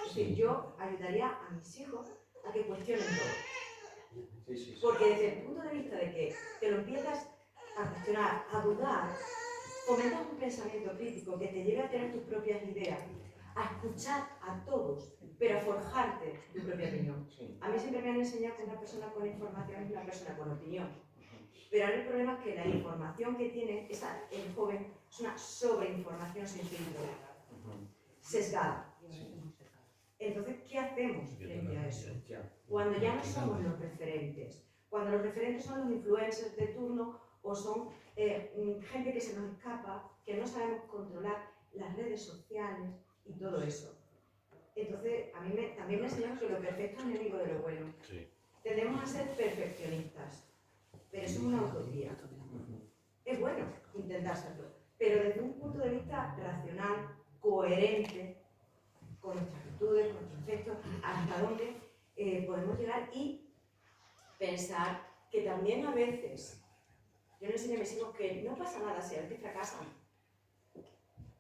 Es decir, yo ayudaría a mis hijos a que cuestionen todo. Porque desde el punto de vista de que te lo empiezas a cuestionar, a dudar, fomentas un pensamiento crítico que te lleve a tener tus propias ideas, a escuchar a todos, pero a forjarte tu propia opinión. A mí siempre me han enseñado que una persona con información es una persona con opinión. Pero ahora el problema es que la información que tiene el joven es una sobreinformación sin filtro, sesgada. Entonces, ¿qué hacemos frente a eso? Cuando ya no somos los referentes, cuando los referentes son los influencers de turno o son gente que se nos escapa, que no sabemos controlar las redes sociales y todo eso. Entonces, a mí también me enseñaron que lo perfecto es enemigo de lo bueno. Tendemos a ser perfeccionistas, pero eso es una utopía. Es bueno intentar serlo, pero desde un punto de vista racional, coherente, con nuestras virtudes, con nuestros defectos, hasta dónde podemos llegar y pensar que también a veces, yo les enseño a mis hijos que no pasa nada si a veces fracasan,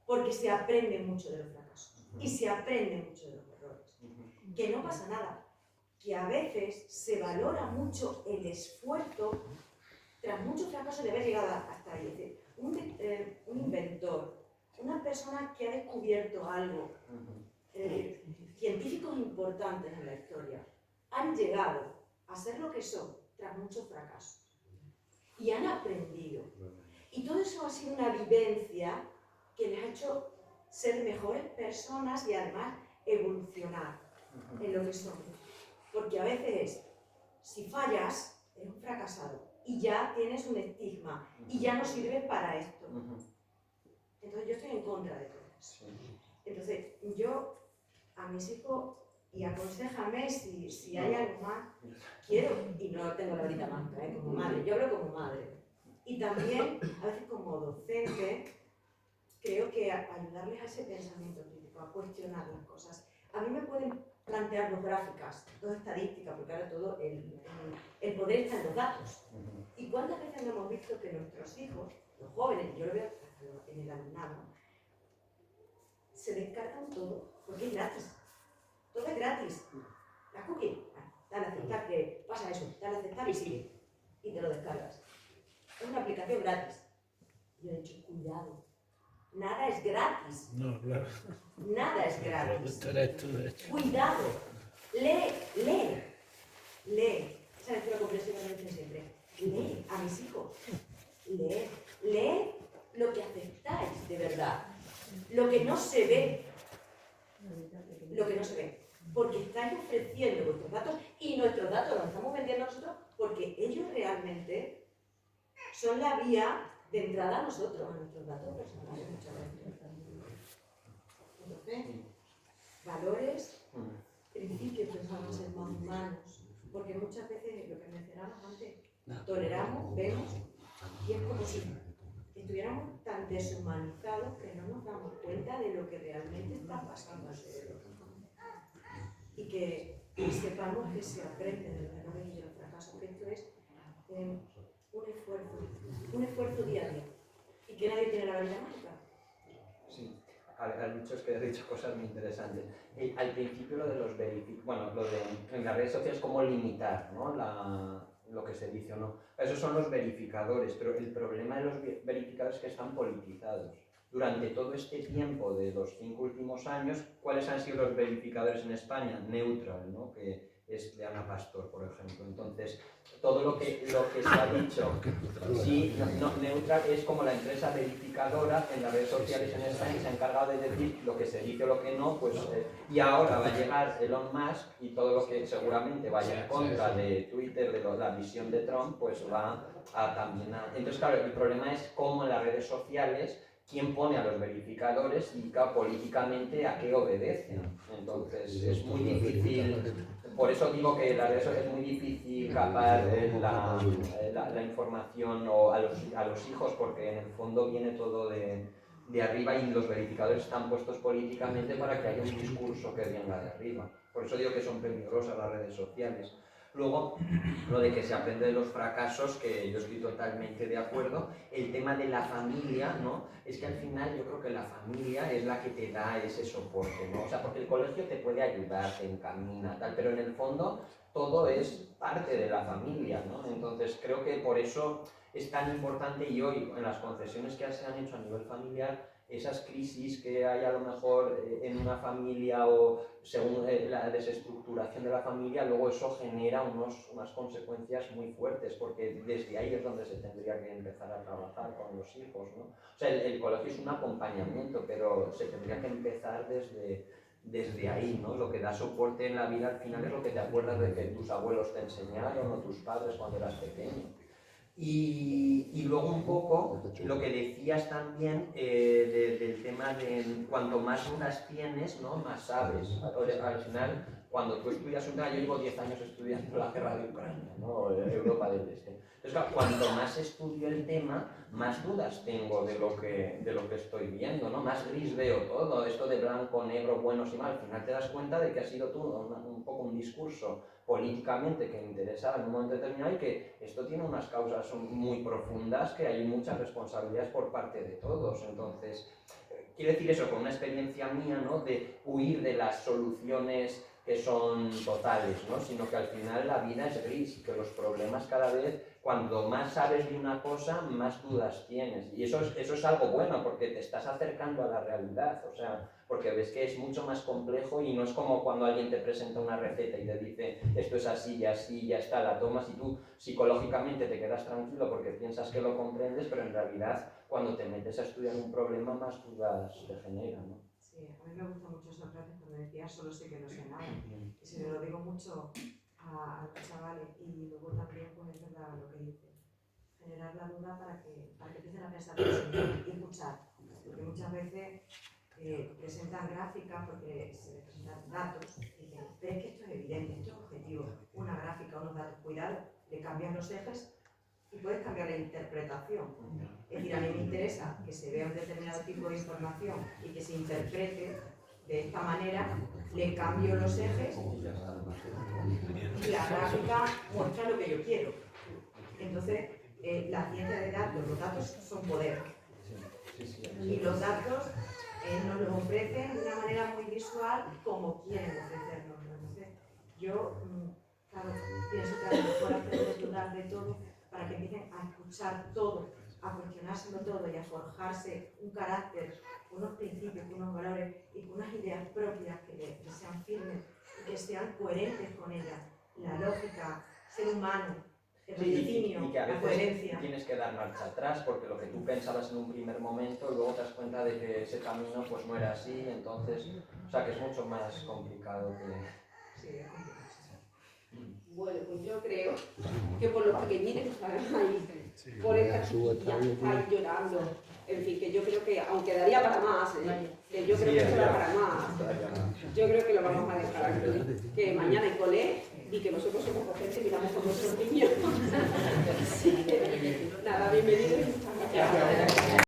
porque se aprende mucho de los fracasos y se aprende mucho de los errores. Que no pasa nada, que a veces se valora mucho el esfuerzo tras muchos fracasos de haber llegado hasta ahí. Es decir, un inventor, una persona que ha descubierto algo, científicos importantes en la historia, han llegado a ser lo que son tras muchos fracasos y han aprendido. Y todo eso ha sido una vivencia que les ha hecho ser mejores personas y además evolucionar en lo que son. Porque a veces si fallas, eres un fracasado y ya tienes un estigma y ya no sirves para esto. Entonces yo estoy en contra de todo eso. Entonces yo a mis hijos, y aconséjame si hay algo más, quiero, y no tengo la varita mágica, como madre, yo hablo como madre. Y también, a veces como docente, creo que ayudarles a ese pensamiento crítico, a cuestionar las cosas. A mí me pueden plantear dos gráficas, dos estadísticas, porque ahora todo el poder está en los datos. ¿Y cuántas veces no hemos visto que nuestros hijos, los jóvenes, yo lo veo en el alumnado, se descargan todo, porque es gratis? Todo es gratis. La cookie, dale a aceptar que pasa eso, dale a aceptar y sigue. Y te lo descargas. Es una aplicación gratis. Yo he dicho, cuidado. Nada es gratis. No, claro. Nada es gratis. Esto eres tú, de hecho. Cuidado. Lee. ¿Sabes que lo comprensivo me dicen siempre? Lee a mis hijos. Lee lo que aceptáis de verdad. Lo que no se ve. Lo que no se ve. Porque estáis ofreciendo vuestros datos y nuestros datos los estamos vendiendo nosotros porque ellos realmente son la vía de entrada a nosotros, a nuestros datos personales muchas veces. Entonces, valores, principios que van a ser más humanos, porque muchas veces lo que mencionábamos antes, toleramos, vemos, y es como si estuviéramos tan deshumanizados que no nos damos cuenta de lo que realmente está pasando alrededor. Y que sepamos que se aprende de los errores y de los fracasos, que esto es un esfuerzo día a día, y que nadie tiene la varita mágica. Sí, has dicho, es que has dicho cosas muy interesantes. Al principio lo de los lo de en las redes sociales, cómo limitar, ¿no? Lo que se dice o no. Esos son los verificadores, pero el problema de los verificadores es que están politizados. Durante todo este tiempo de los 5 últimos años, ¿cuáles han sido los verificadores en España? Neutral, ¿no? Que es de Ana Pastor, por ejemplo. Entonces, todo lo que se ha dicho, sí, Neutral es como la empresa verificadora en las redes sociales en España, se ha encargado de decir lo que se dice o lo que no, pues, y ahora va a llegar Elon Musk y todo lo que seguramente vaya en contra de Twitter, de la visión de Trump, pues va a también a... Entonces, claro, el problema es cómo en las redes sociales quién pone a los verificadores y políticamente a qué obedecen. Entonces es muy difícil, por eso digo que la red es muy difícil capar la información o a los hijos, porque en el fondo viene todo de arriba y los verificadores están puestos políticamente para que haya un discurso que venga de arriba. Por eso digo que son peligrosas las redes sociales. Luego, lo de que se aprende de los fracasos, que yo estoy totalmente de acuerdo. El tema de la familia, ¿no? Es que al final yo creo que la familia es la que te da ese soporte, ¿no? O sea, porque el colegio te puede ayudar, te encamina, tal, pero en el fondo todo es parte de la familia, ¿no? Entonces creo que por eso es tan importante, y hoy en las concesiones que se han hecho a nivel familiar, esas crisis que hay a lo mejor en una familia o según la desestructuración de la familia, luego eso genera unas consecuencias muy fuertes, porque desde ahí es donde se tendría que empezar a trabajar con los hijos, ¿no? O sea, el colegio es un acompañamiento, pero se tendría que empezar desde ahí, ¿no? Lo que da soporte en la vida al final es lo que te acuerdas de que tus abuelos te enseñaron o tus padres cuando eras pequeño. Y luego un poco lo que decías también del tema de cuanto más dudas tienes, ¿no? Más sabes. Al final, cuando tú estudias un tema, yo llevo 10 años estudiando la guerra de Ucrania, ¿no? Europa del Este. Entonces, claro, cuanto más estudio el tema, más dudas tengo de lo que estoy viendo, ¿no? Más gris veo todo, esto de blanco, negro, buenos y malos. Al final te das cuenta de que ha sido tú un poco un discurso políticamente que interesaba en un momento determinado y que esto tiene unas causas muy profundas, que hay muchas responsabilidades por parte de todos. Entonces, quiero decir eso con una experiencia mía, ¿no? De huir de las soluciones que son totales, ¿no? Sino que al final la vida es gris y que los problemas cada vez, cuando más sabes de una cosa, más dudas tienes. Y eso es algo bueno, porque te estás acercando a la realidad, o sea, porque ves que es mucho más complejo y no es como cuando alguien te presenta una receta y te dice esto es así, ya está, la tomas y tú psicológicamente te quedas tranquilo porque piensas que lo comprendes, pero en realidad cuando te metes a estudiar un problema más dudas te generan, ¿no? Sí, a mí me gusta mucho Sócrates cuando decía solo sé que no sé nada. Y se lo digo mucho a los chavales. Y lo que dice. Generar la duda para que empiecen a pensar por sí mismos y escuchar. Porque muchas veces presentan gráficas porque se les presentan datos y dicen, pero es que esto es evidente, esto es objetivo, una gráfica, unos datos, cuidado, le cambian los ejes y puedes cambiar la interpretación. Es decir, a mí me interesa que se vea un determinado tipo de información y que se interprete de esta manera, le cambio los ejes y la gráfica muestra lo que yo quiero. Entonces, la ciencia de datos, los datos son poder. Y los datos nos los ofrecen de una manera muy visual como quieren ofrecernos. Entonces, yo, claro, pienso que a lo mejor hacerles dudar de todo para que empiecen a escuchar todo, a cuestionárselo todo y a forjarse un carácter, unos principios, unos valores y unas ideas propias que sean firmes y que sean coherentes con ellas. La lógica, ser humano, el raciocinio, y que a la veces coherencia. tienes que dar marcha atrás porque lo que tú pensabas en un primer momento luego te das cuenta de que ese camino pues no era así, entonces, o sea que es mucho más complicado que... Sí, es complicado. Bueno, pues yo creo que por los pequeñines que están ahí, por estas chiquillas que están llorando, en fin, que yo creo que, aunque daría para más, que yo creo que esto da para más, yo creo que lo vamos a dejar aquí, que mañana hay cole y que nosotros somos docentes y miramos con nuestros niños. Así que, nada, bienvenidos y muchas gracias.